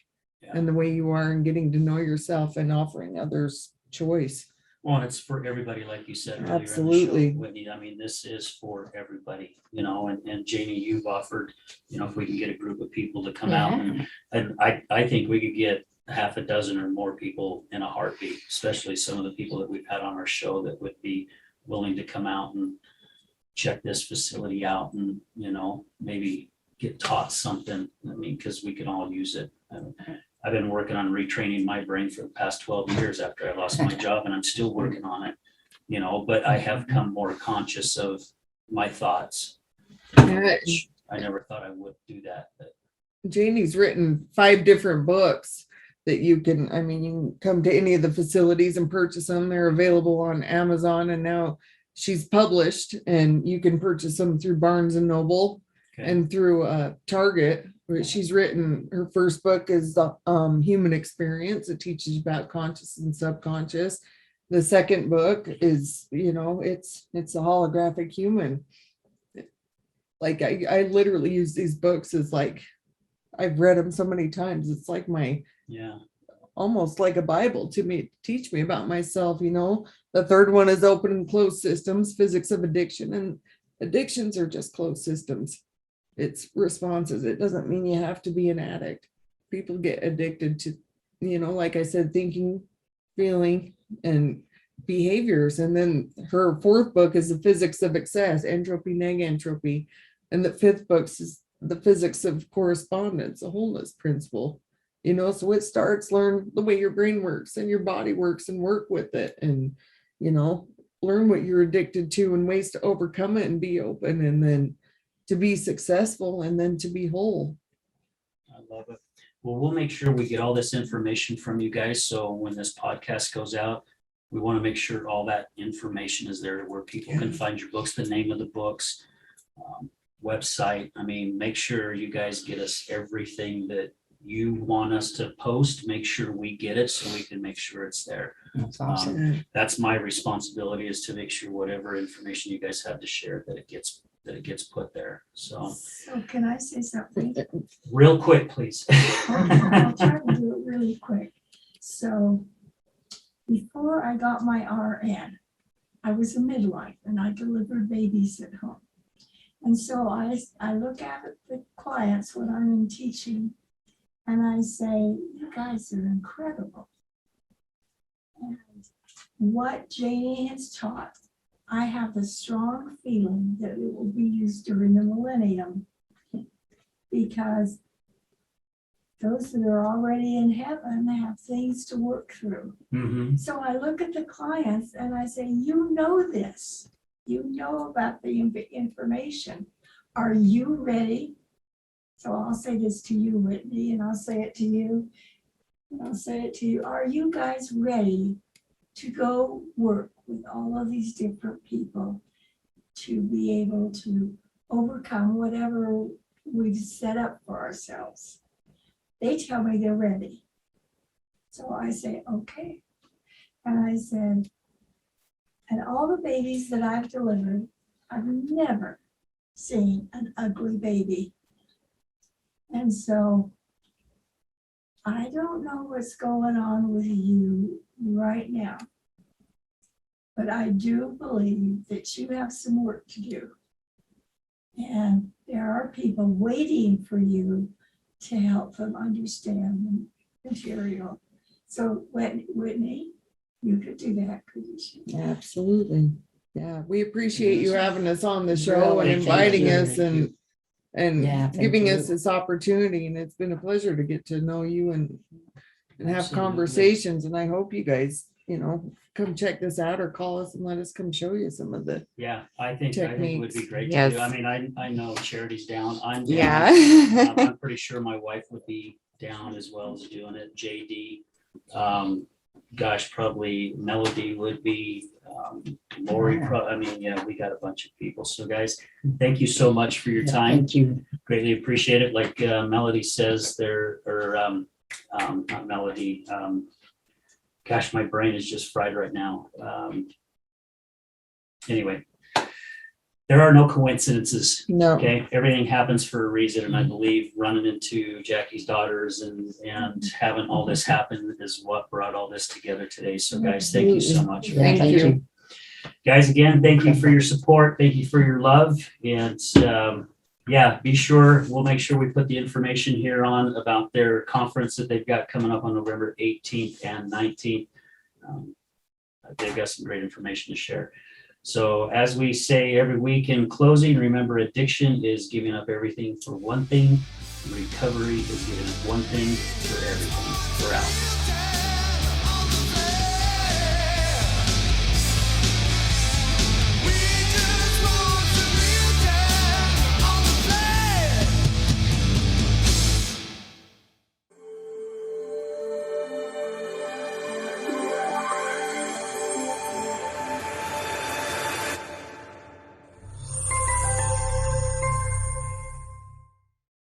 and the way you are, and getting to know yourself and offering others choice. Well, and it's for everybody, like you said earlier. Absolutely. In the show, Whitney. I mean, this is for everybody, and Janie, you've offered, if we can get a group of people to come out, and I think we could get half a dozen or more people in a heartbeat, especially some of the people that we've had on our show that would be willing to come out and check this facility out, and, maybe get taught something. I mean, because we can all use it. I've been working on retraining my brain for the past 12 years after I lost my job, and I'm still working on it, but I have come more conscious of my thoughts, which I never thought I would do that. But Janie's written 5 different books that you can come to any of the facilities and purchase them. They're available on Amazon, and now she's published, and you can purchase them through Barnes and Noble and through Target. She's written, her first book is the Human Experience. It teaches you about conscious and subconscious. The second book is, it's a holographic human. Like I literally use these books as I've read them so many times. It's like almost like a Bible to me, teach me about myself. The third one is Open and Closed Systems, Physics of Addiction, and addictions are just closed systems. It's responses. It doesn't mean you have to be an addict. People get addicted to, like I said, thinking, feeling, and behaviors. And then her 4th book is the Physics of Excess, Entropy, Negentropy. And the 5th book is the Physics of Correspondence, a wholeness principle. So it starts, learn the way your brain works and your body works, and work with it, and, learn what you're addicted to and ways to overcome it, and be open, and then to be successful, and then to be whole. I love it. Well, we'll make sure we get all this information from you guys. So when this podcast goes out, we want to make sure all that information is there where people can find your books, the name of the books, website. Make sure you guys get us everything that you want us to post. Make sure we get it so we can make sure it's there. That's awesome. That's my responsibility, is to make sure whatever information you guys have to share, that it gets put there. So can I say something? Real quick, please. I'll try to do it really quick. So before I got my RN, I was a midwife, and I delivered babies at home. And so I look at the clients when I'm in teaching, and I say, you guys are incredible. And what Janie has taught, I have the strong feeling that it will be used during the millennium, because those that are already in heaven have things to work through. Mhm. So I look at the clients and I say, you know this. You know about the information. Are you ready? So I'll say this to you, Whitney, and I'll say it to you. And I'll say it to you. Are you guys ready to go work with all of these different people to be able to overcome whatever we've set up for ourselves? They tell me they're ready. So I say, okay. And I said, and all the babies that I've delivered, I've never seen an ugly baby. And so I don't know what's going on with you right now, but I do believe that you have some work to do. And there are people waiting for you to help them understand the material. So Whitney, you could do that, couldn't you? Absolutely. Yeah, we appreciate you having us on the show and Really, inviting thank us you. and Yeah, thank giving you. us this opportunity. And it's been a pleasure to get to know you and have Absolutely. conversations. And I hope you guys, come check this out or call us and let us come show you some of the. Yeah, I think it would be Techniques. great to Yes. do. I mean, I know Charity's down. I'm down. Yeah. I'm pretty sure my wife would be down as well as doing it. JD. Gosh, probably Melody would be. Lori, yeah, we got a bunch of people. So guys, thank you so much for your time. Thank you. Greatly appreciate it. Like Melody says there, or not Melody. Gosh, my brain is just fried right now. Anyway, there are no coincidences. No. Okay, everything happens for a reason, and I believe running into Jackie's daughters and having all this happen is what brought all this together today. So guys, thank you so much. Yeah, Thank you. Guys, again, thank you for your support. Thank you for your love. And yeah, be sure, we'll make sure we put the information here on about their conference that they've got coming up on November 18th and 19th. They've got some great information to share. So as we say every week in closing, remember, addiction is giving up everything for one thing. Recovery is giving up one thing for everything. We're out.